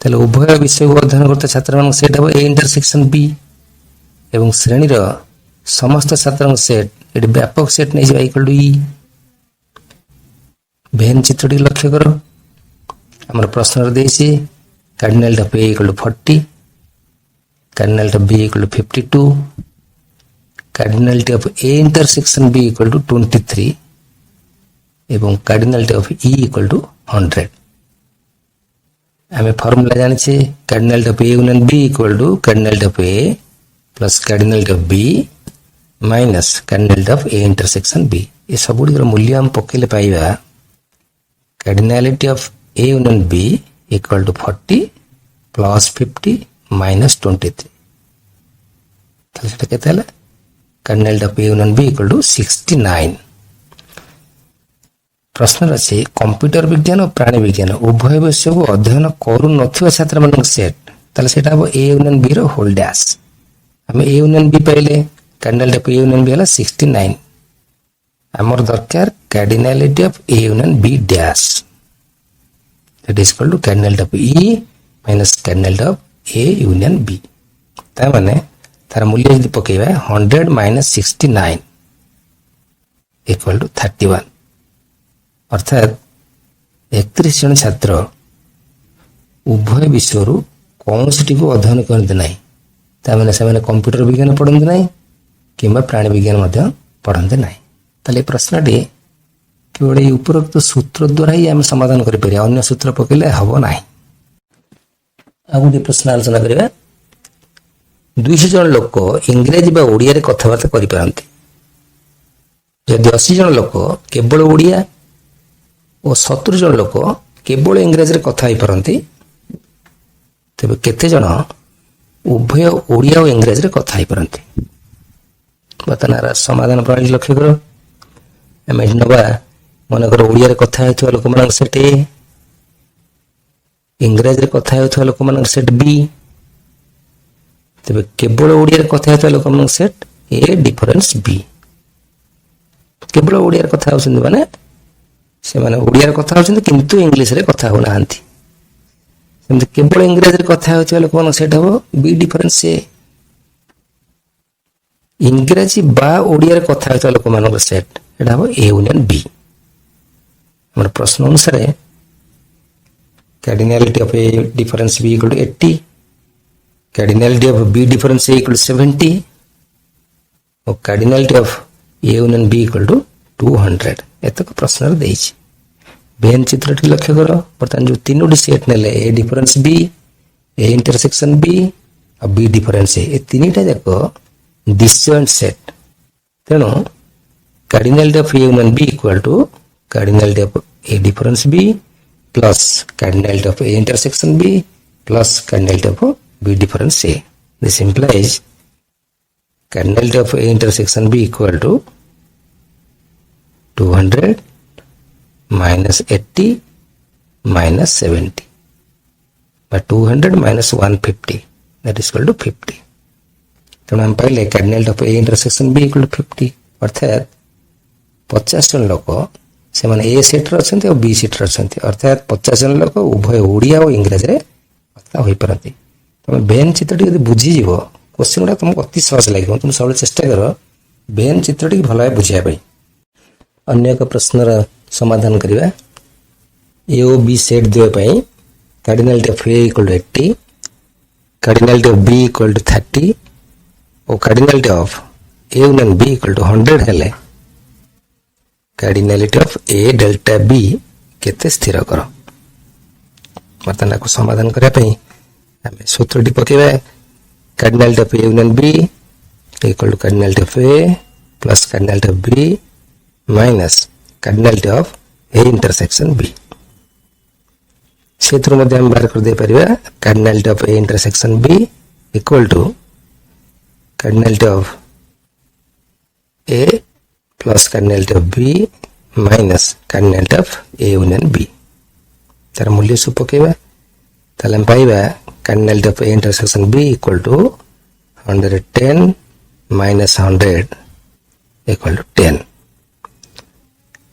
ताहले उभय विषय को अध्ययन करता छात्र मान सेट हम ए इंटरसेक्शन बी एवं श्रेणी रो समस्त छात्र सेट ये व्यापक सेट नहीं इक्वल टू ई। भेन चित्रटी लक्ष्य करो आम प्रश्न देसी cardinal of A equal to 40, cardinal of B equal to 52, cardinal of A intersection B equal to 23 एवं cardinal of E equal to 100। आम फॉर्मूला जानी cardinal of A union B equal to cardinal of A plus cardinal of B minus cardinal of A intersection B. ये सब गुड़ मूल्य हम पकेले पाइबा cardinality of A union B equal to 40 plus 50 minus 23। Cardinal of A union B equal to 69। प्रश्न अच्छे computer विज्ञान और प्राणी विज्ञान उभय विषय को अध्ययन करू न छात्र मान सेट ताले सेटा हम ए यूनियन बी रो होल डैश। आम ए यूनियन बी पाइले cardinal of A union B है 69। आमर दरकार cardinality of A union B dash that is equal to cardinal of E minus cardinal of A union B. ता माने तार मूल्य यदि पकेबा 100 माइनस 69 इक्वल टू 31 अर्थात 31 जन छात्र उभय विषय कौन सी को अध्ययन करते ना ताने से कंप्यूटर विज्ञान पढ़ते ना कि प्राणी विज्ञान पढ़ते ना। ताले प्रश्नटी केवल उपरोक्त सूत्र द्वारा ही आम समाधान करें अन्य सूत्र पकेले हम ना। आ गोटे प्रश्न आलोचना करवा 200 जन लोक इंग्रेजी बा ओडिया रे कथबार्ता करि पारंती यदि 80 जन लोक केवल ओडिया और 70 जन लोक केवल इंग्रेजी रे कथा ही पारंती तेबे केते जन उभय ओडिया और इंग्रेजी रे कथा ही पारंती। बर्तमान समाधान प्रणाली लक्ष्य करो आम नवा मन कर ओडिया रे कथा हेतुवा लोक मान सेट ए, इंग्रेजी रे कथा हेतुवा लोक मान सेट बी, तेबे केवल ओडिया रे कथा हेतुवा लोक मान सेट ए डिफरेंस बी। केवल ओडिया रे कथा होउछन माने से माने ओडिया रे कथा होउछन किंतु इंग्लिश रे कथा होना हंती सेमते केवल इंग्रेजी रे कथा हेतुवा लोक मान सेट हो बी डिफरेंस ए। इंग्रेजी बा ओडिया रे कथा हेतुवा लोक मान सेट एटा हो ए यूनियन बी। हमर प्रश्न अनुसार cardinality of A difference B equal to 80, cardinality of B difference A equal to 70 और cardinality of A union B equal to 200। एतक प्रश्न देछि भेन चित्रटी लक्ष्य करो बर्तमान जो तीनोटी सेट नेले A difference B, A intersection B और बी डिफरेंस ए तीनटा जाक डिसजॉइंट सेट। तेणु cardinality of A union B equal to cardinality of A difference B plus cardinality of A intersection B plus cardinality of B difference A. This implies cardinality of A intersection B equal to 200 minus 80 minus 70 by 200 minus 150 that is equal to 50। तेणु हम पाइले cardinality of A intersection B equal to 50 अर्थात 50 जन लोक से माने ए set रछन्ते और B set रछन्ते अर्थात 50 जन लोक उभय ओडिया और इंग्रेजी रे कथा होई परंती। तुम भेन चित्रटी यदि बुझी जीवो क्वेश्चन गुडा तुमको अति सहज लगे तुम सब चेष्टा कर भेन चित्रटी भल भाव बुझाया। अन्य एक प्रश्नर समाधान करवा ए और बी सेट देवाई cardinality of A equal to 80, cardinality of B equal to 30 और cardinality of A union B equal to 100 हेले cardinality of A delta B केते स्थिर कर। बर्तमान को समाधान करने आम सूत्रटी पकेबा cardinality of A union B equal to cardinality of A plus cardinality of B minus cardinality of A intersection B. से हम बाहर कर दे परिबा cardinality of A intersection B equal to cardinality of A plus cardinality of B minus cardinality of A union B. तार मूल्य सब पकेबा ताले हम पाइबा cardinality of A intersection B equal to 110 minus 100 equal to 10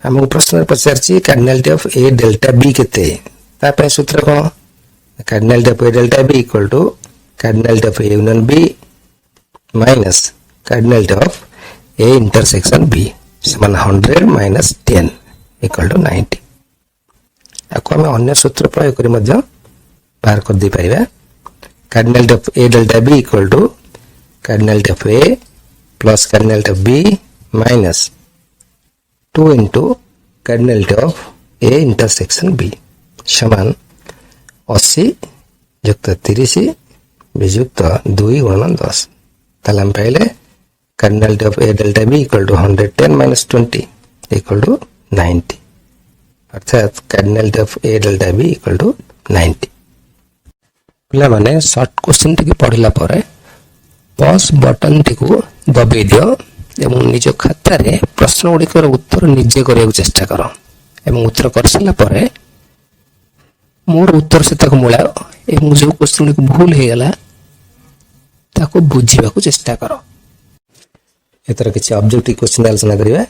हमको प्रश्न पचार cardinality of A delta B केते तापे सूत्र कोन cardinality of A delta B equal to cardinality of A union B minus cardinality of A intersection B समान 100 minus 10 equal to 90 आपको हमें अन्य सूत्र प्रयोग करी मध्य बाहर कर दे पाइबा cardinality of A delta B equal to cardinality of A plus cardinality of B minus 2 into cardinality of A intersection B समान 80 युक्त 30 वियुक्त 2 गुणन 10 ताले हम पाइले cardinality of A delta B equal to 110 minus 20 equal to 90 अर्थात cardinality of A delta B equal to 90 पिला माने short question टिके पढिला परे पॉज बटन टिको दबे दियो एवं निज खाता रे प्रश्न गुड़िकर उत्तर निजे करने चेष्टा कर एवं उत्तर कर सारा पर मोर उत्तर से मूला एवं जो क्वेश्चन भूल हो गला ताको बुझीबा को चेष्टा कर एतर किछि ऑब्जेक्टिव क्वेश्चन आलोचना करिबा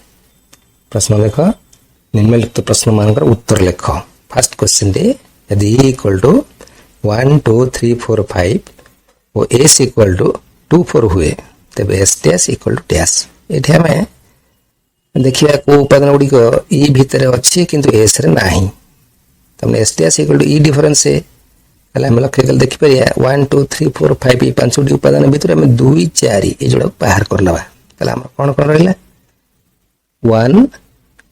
प्रश्न लेख निम्नलिखित प्रश्न मानकर उत्तर लेख फर्स्ट क्वेश्चन दे यदि e इक्वल टू 1 2 3 4 5 और s इक्वल टू 2 4 हुए तब s dash equal to dash एठी हमें देखिया को उपादान गुडी को e भीतर अछि किंतु s रे नाही तमने s dash equal to e difference है हला हम लक्ष्य कल देखि परिया 1 2 3 4 5 ई पांचोडी उपादान भीतर हम 2 4 ए जोड़ा बाहर करनबा तला हम कोन कोन रहला 1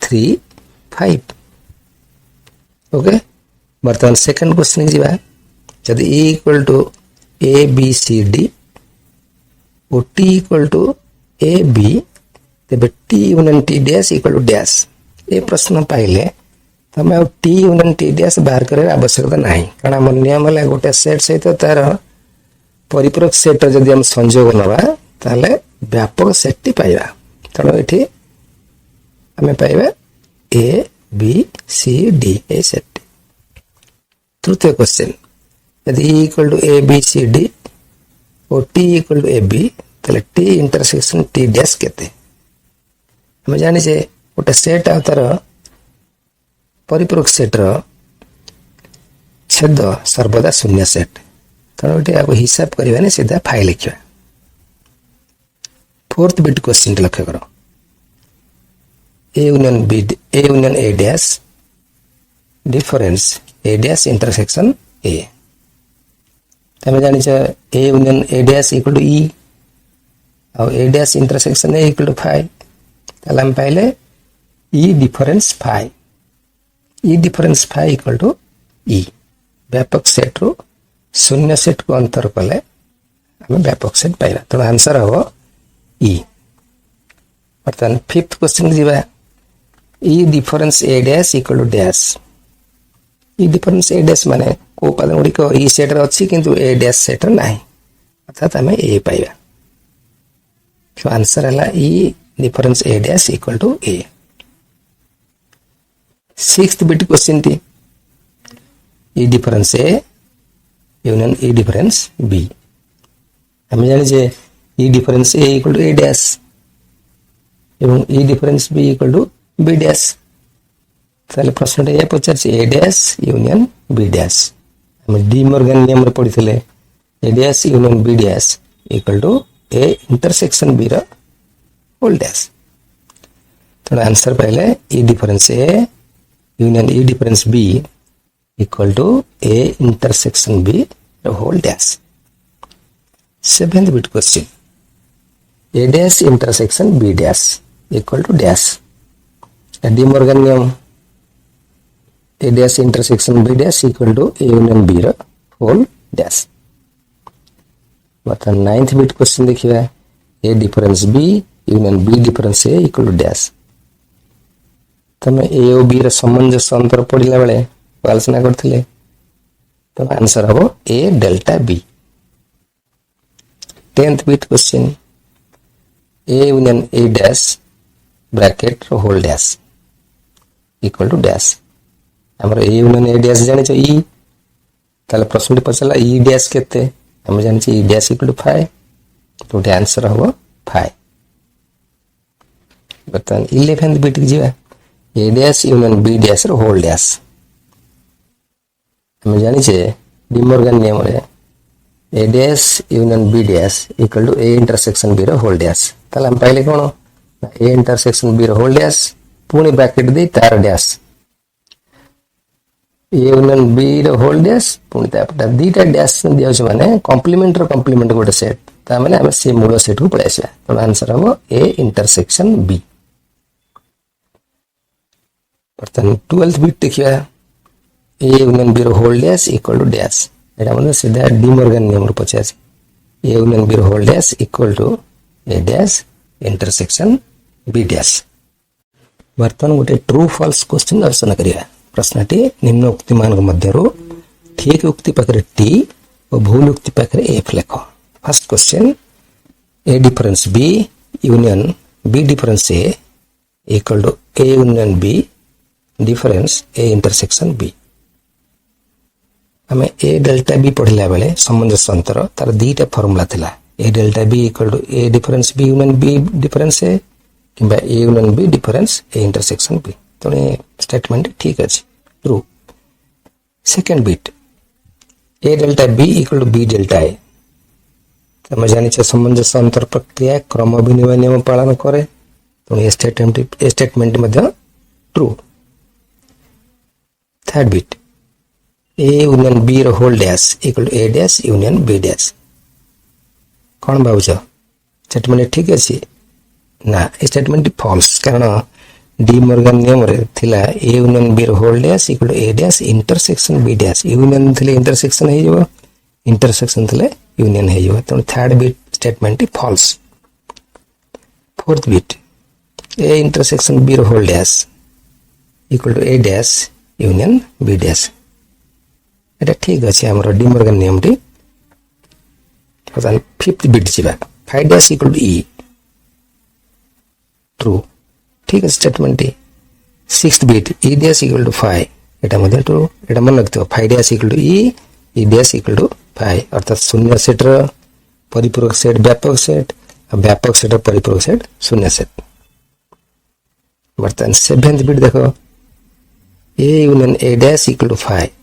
3 5 ओके बर्तमान सेकंड क्वेश्चन जीवा यदि e equal to a b c d और t equal to A B तेबे t union t dash equal to dash ए प्रश्न पाइले तमे t यूनियन t डैश बाहर करे आवश्यकता नाही कारण हम नियम ले गोटे सेट सहित तार परिपूरक सेट जदि हम संयोग नबा ताले व्यापक सेट टी पाइबा तनो एठी हमें पाइबा a b c d A set तृतीय क्वेश्चन यदि e equal to a b c d और t equal to A B तले t इंटरसेक्शन t डैश केते हम जानि जे गोटे सेट आतर परिपूरक सेट रो छेद सर्वदा शून्य सेट तनो एटे आपको हिसाब करबाने सीधा फाइल लिखिबा फोर्थ बिट क्वेश्चन लक्ष्य करो a union a dash difference a dash intersection a तमे जानि छ a union a dash equal to e और a dash intersection a equal to 5 तले हम पाइले e difference 5 e difference 5 equal to e व्यापक सेट रो शून्य सेट को अंतर कले हम व्यापक सेट पाइबा तो आंसर हो e अर्थात फिफ्थ क्वेश्चन जीवा e difference a dash equal to dash e difference a dash माने को उपादान गुडी को e सेट रे अछि किंतु a डैश सेट रे नाही अर्थात हमें a पाइबा तो आंसर हला e difference a dash equal to a sixth bit question टी e difference a union e difference b हमें जानि जे e difference a equal to a dash एवं e difference b equal to b dash ताले प्रश्न ए पचार A dash union b dash हम डी मॉर्गन नियम रे पढिथिले ए dash union b dash equal to a intersection b रा होल डैश तो आंसर पहले e difference a union e difference b equal to a intersection b रा whole dash seventh bit question a dash intersection b dash equal to dash De Morgan नियम a dash intersection b dash equal to a union b रा whole dash मतलब ninth bit question देखिए a difference b union b difference a equal to dash तमे a और b रा सामंजस्य अंतर पढिला बेले आलोचना करथिले तो आंसर हो a delta b 10th bit question a union a dash bracket रो whole dash equal to dash हमर a यूनियन a डैश जानि छ e ताले प्रश्न पछला e डैश केते हम जानि छ e डैश इक्वल टू 5 तो आंसर हो फाइ बर्तमान 11th बिट की जीवा A dash union B dash रो होल डैश हम जानी छे डी मॉर्गन नियम रे A dash union B dash equal to A intersection B रो होल डैश ताले हम पहले कोन ए इंटरसेक्शन बी रो होल डैश पुणी ब्रैकेट दे तार डैश ए यूनियन बी रो होल डैश पुणी तापटा दीटा डैश दिया छ माने कॉम्प्लीमेंट रो कॉम्प्लीमेंट गोटे सेट ता माने हम से मूल सेट को पळाइसा तो आंसर हम ए इंटरसेक्शन बी बर्तन 12th बिट देखिया ए यूनियन बी रो whole dash equal to dash एटा मतलब सीधा डी मॉर्गन नियम रो पचास ए यूनियन बी रो whole dash equal to A dash intersection B dash बर्तन गोटे ट्रू फॉल्स क्वेश्चन दर्शन करिया प्रश्नटी निम्न उक्ति मान मध्यरु ठीक उक्ति पाखरे टी और भूल उक्ति पाखरे एफ लेख first question A difference B union B difference A equal to A union B difference A intersection B हमें ए डेल्टा बी पढ़ला बेले सामंजस्य अंतर तार दीटा फार्मूला थिला A delta B equal to A difference B union B difference A किंबा A union B difference A intersection B तो ये स्टेटमेंट ठीक अछि true second bit A delta B equal to B delta A हम जानि छ सामंजस्य अंतर प्रक्रिया क्रम विनिमय नियम पालन करे तो ये स्टेटमेंट मध्ये true third bit A union B रो whole dash equal to A dash union B dash कौन भावुछ स्टेटमेंट ठीक अछि ना स्टेटमेंट फॉल्स कारण डी मॉर्गन नियम रे थिला ए यूनियन बी रो whole dash equal to A dash intersection B dash union थिले इंटरसेक्शन हे जबो इंटरसेक्शन थिले यूनियन हे जबो तो third bit statement false fourth bit A intersection B रो whole dash equal to A dash union B dash एटा ठीक अछि हमर डी मॉर्गन नियम टी फिफ्थ बिट जीवा 5 dash equal to E true ठीक है स्टेटमेंट टी sixth bit E dash equal to 5 एटा मध्ये ट्रू एटा मन रखतो 5 dash equal to E dash equal to 5 अर्थात शून्य सेट रो परिपूरक सेट व्यापक सेट और व्यापक सेट रो परिपूरक सेट शून्य सेट बर्तन सेवेंथ बिट देखो ए union A dash equal to 5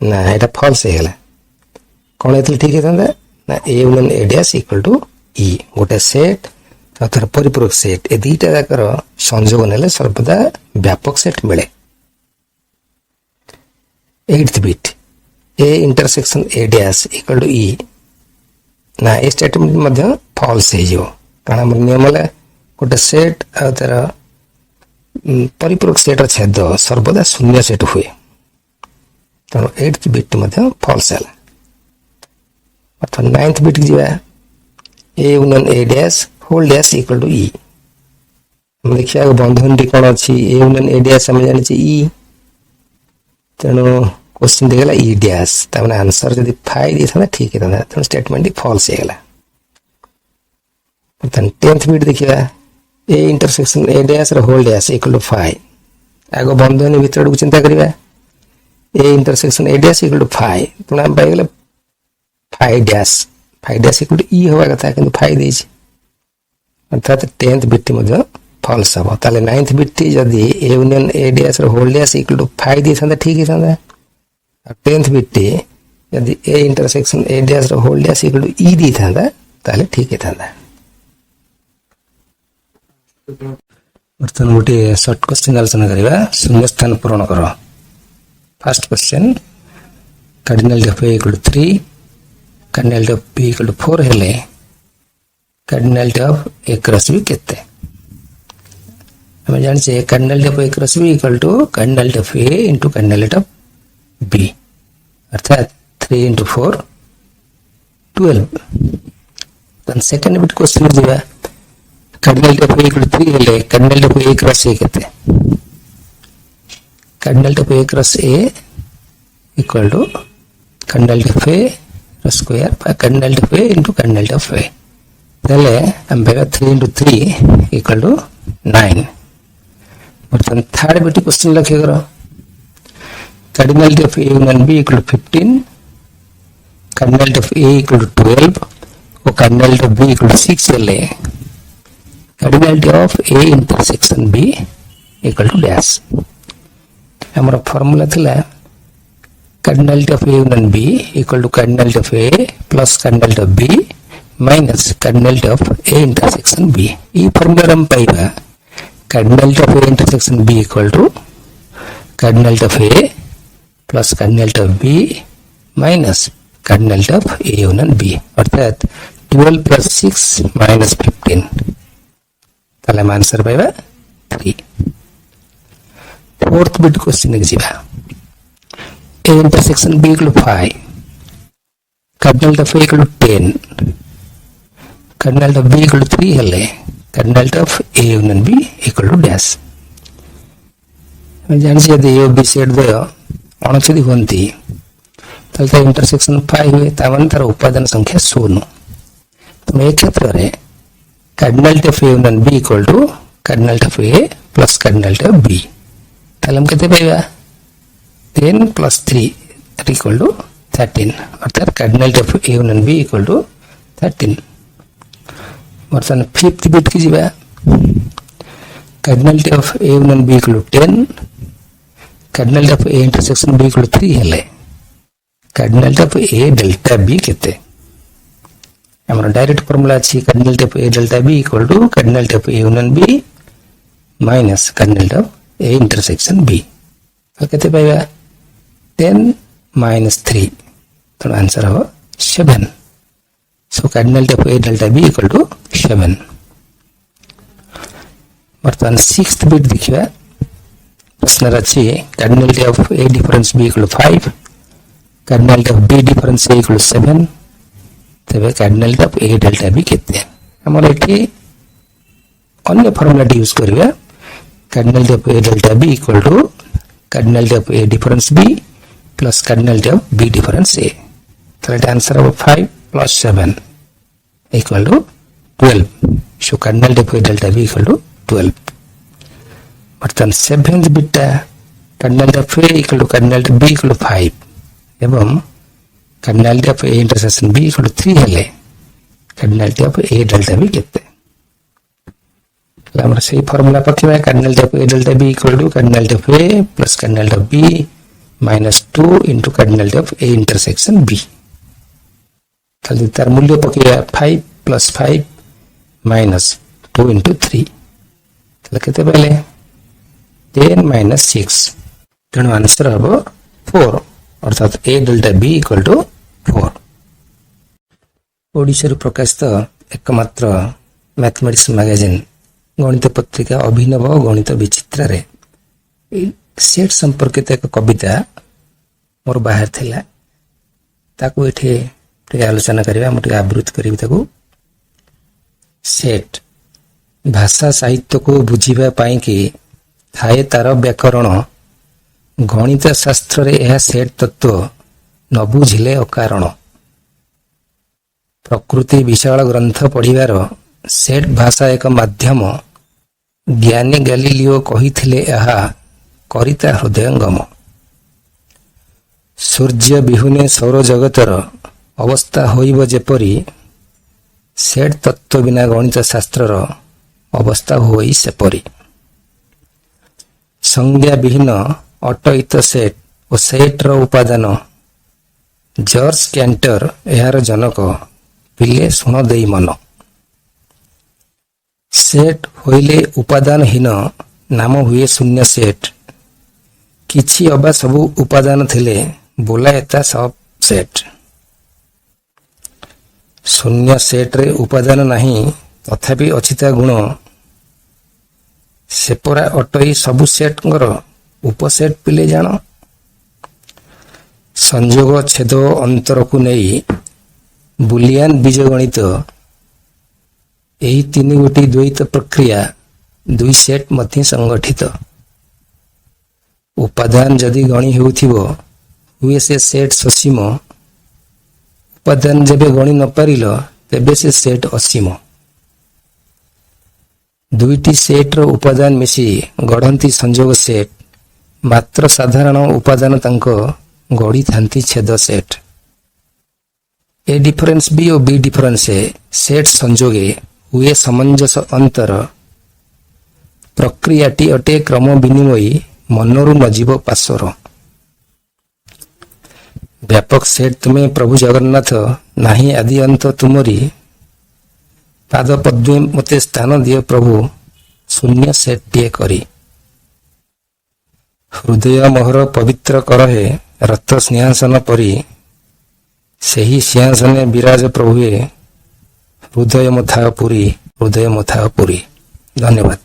ना एटा फॉल्स हेला कोन एतल ठीक है ना A union A dash equal to ई गोटे सेट अथवा परिपूरक सेट ए दीटा जाकर संयोग नेले सर्वदा व्यापक सेट मिले eighth bit A intersection A dash equal to ई ना ए स्टेटमेंट मध्ये फॉल्स हे जो कारण हमर नियम ले गोटे सेट अथवा परिपूरक सेट र छेद सर्वदा शून्य सेट हुए तो एट्थ बिट मध्ये फॉल्स है अथवा नाइन्थ बिट जीवा A union A dash whole dash equal to ई हम देखिया बंधन टी कोन अछि ए यूनियन ए डैश हम जानि छी ई तेनो क्वेश्चन देगला ई डैश तमने आंसर जदी 5 दी था ठीक है तो स्टेटमेंट फॉल्स हेगला तन 10th बिट देखिया ए इंटरसेक्शन ए डैश रो होल डैश इक्वल टू 5 आगो बंधन भीतर को चिंता करिबा A intersection A dash equal to 5 तो हम पाइगला 5 डैश इक्वल टू ई होवा कथा किंतु 5 दी छी अर्थात 10th बिट मध्ये फॉल्स हबो ताले 9th बिट जदी ए यूनियन ए डैश रो होल डैश इक्वल टू 5 दी था ठीक ही था और 10th बिट यदि ए इंटरसेक्शन ए डैश रो होल डैश इक्वल टू ई दी था ताले ठीक ही था बर्तन गोटे शॉर्ट क्वेश्चन आलोचना करिबा शून्य स्थान पूर्ण करो first question cardinal of A equal to 3 cardinal of B equal to 4 हेले cardinal of A cross B केते हम जान से cardinal of A cross B equal to cardinal of A into cardinal of B अर्थात 3 into 4 12 then second bit question दिबा cardinal of A equal to 3 हेले cardinal of A cross A केते cardinal of A cross A equal to cardinal of A square cardinal of A into cardinal of A देले हम बेगा 3 into 3 equal to 9 बर्तन third bit question लखे करो cardinal of A union B equal to 15 cardinal of A equal to 12 और cardinality of B equal to 6 हेले cardinality of A intersection B equal to dash हमर formula थिला cardinality of A union B equal to cardinality of A plus cardinality of B minus cardinality of A intersection B ई formula हम पाइबा cardinality of A intersection B equal to cardinality of A plus cardinality of B minus cardinality of A union B अर्थात 12 plus 6 minus 15 ताले हम answer पाइबा 3 fourth bit question के जीवा A intersection B equal to 5 cardinality of A equal to 10 cardinality of B equal to 3 हेले cardinality of A union B equal to dash जानछि यदि A B set द्वय अणछेदी होती ताले इंटरसेक्शन 5 हुए तामान तार उपादान संख्या 0 तो ए क्षेत्र रे cardinality of A union B equal to cardinality of A plus cardinality of B ताले हम केते पाइबा 10 प्लस 3 इक्वल टू 13 अर्थात cardinality of A union B equal to 13 वर्तमान फिफ्थ बिट की जीवा cardinality of A union B equal to 10 cardinality of A intersection B equal to 3 हेले cardinality of A delta B केते हमर direct formula अछि cardinality of A delta B equal to cardinality of A union B minus cardinality of A intersection B तो केते पाइबा 10 minus 3 तो answer हो 7 so cardinality of A delta B equal to 7 वर्तमान sixth bit देखिबा प्रश्न रछि cardinality of A difference B equal to 5 cardinality of B difference A equal to 7 तबे cardinality of A delta B केते हमर एठी अन्य फार्मूला यूज करबा cardinality of A delta B equal to cardinality of A difference B plus cardinality of B difference A तो answer हो 5 plus 7 equal to 12 so cardinality of A delta B equal to 12 वर्तमान seventh बिटा cardinality of A equal to cardinality B equal to 5 एवं cardinality of A intersection B equal to 3 हेले cardinality of A delta B केते हमरा सही formula पकिबा cardinality of A delta B equal to cardinality of A plus cardinality of B minus 2 into cardinality of A intersection B ताले तार मूल्य पकिबा 5 plus 5 minus 2 into 3 ताले केते पहले 10 माइनस 6 तेणु आंसर हबो 4 अर्थात A delta B equal to 4 Odisha रो प्रकाशित एकमात्र मैथमेटिक्स मैगजीन गणित पत्रिका अभिनव गणित विचित्र रे सेट संपर्कित एक कविता मोर बाहर थिला ताकू एठे आलोचना करिबा हम आवृत्ति करिबी ताकू सेट भाषा साहित्य को बुझिबा पाई कि थाए तार व्याकरण गणित शास्त्र रे यह सेट तत्व न बुझिले अकारण प्रकृति विशाल ग्रंथ पढ़िबार सेट भाषा एक माध्यम ज्ञानी गैलीलियो कहिथिले यहा करिता हृदयंगम सूर्य बिहुने सौर जगतर अवस्था होइब जेपरी सेट तत्व बिना गणित शास्त्रर अवस्था होई सेपरी संज्ञा विहीन अटयित सेट और सेट रो उपादान जॉर्ज कैंटर यार जनक पिले सुन देई मन सेट होइले उपादानहीन नाम हुए शून्य सेट किछि अबा सबु उपादान थिले बोलाएता सब सेट शून्य सेट रे उपादान नहीं तथापि अचिता गुण सेपरा अटई सबु सेट उपसेट पिले जान संयोग छेद अंतर को नहीं बुलियन बीजगणित यही तीन गोटी द्वैत प्रक्रिया दुई सेट मध्य संगठित उपादान जदि गणी हेउथिबो हुए से सेट ससीम उपादान जबे गणी न पारिलो तेबे से सेट असीम दुईटी सेट रो उपादान मिसी गढ़ंती संयोग सेट मात्र साधारण उपादान तांको गढ़ी थांती छेद सेट ए डिफरेंस बी और बी डिफरेंस ए सेट संजोगे हुए समंजस अंतर प्रक्रियाटी अटे क्रम विनिमयी मनरु नजीव पाशर। व्यापक सेट तुम्हें प्रभु जगन्नाथ नाही आदि अंत तुमरी पाद पद्मे मते स्थान दिए प्रभु शून्य सेट टीए करी। हृदय मोहर पवित्र करहे रथ सिंहासन परी सेही सिंहासने विराज प्रभुए हृदय मथा पुरी धन्यवाद।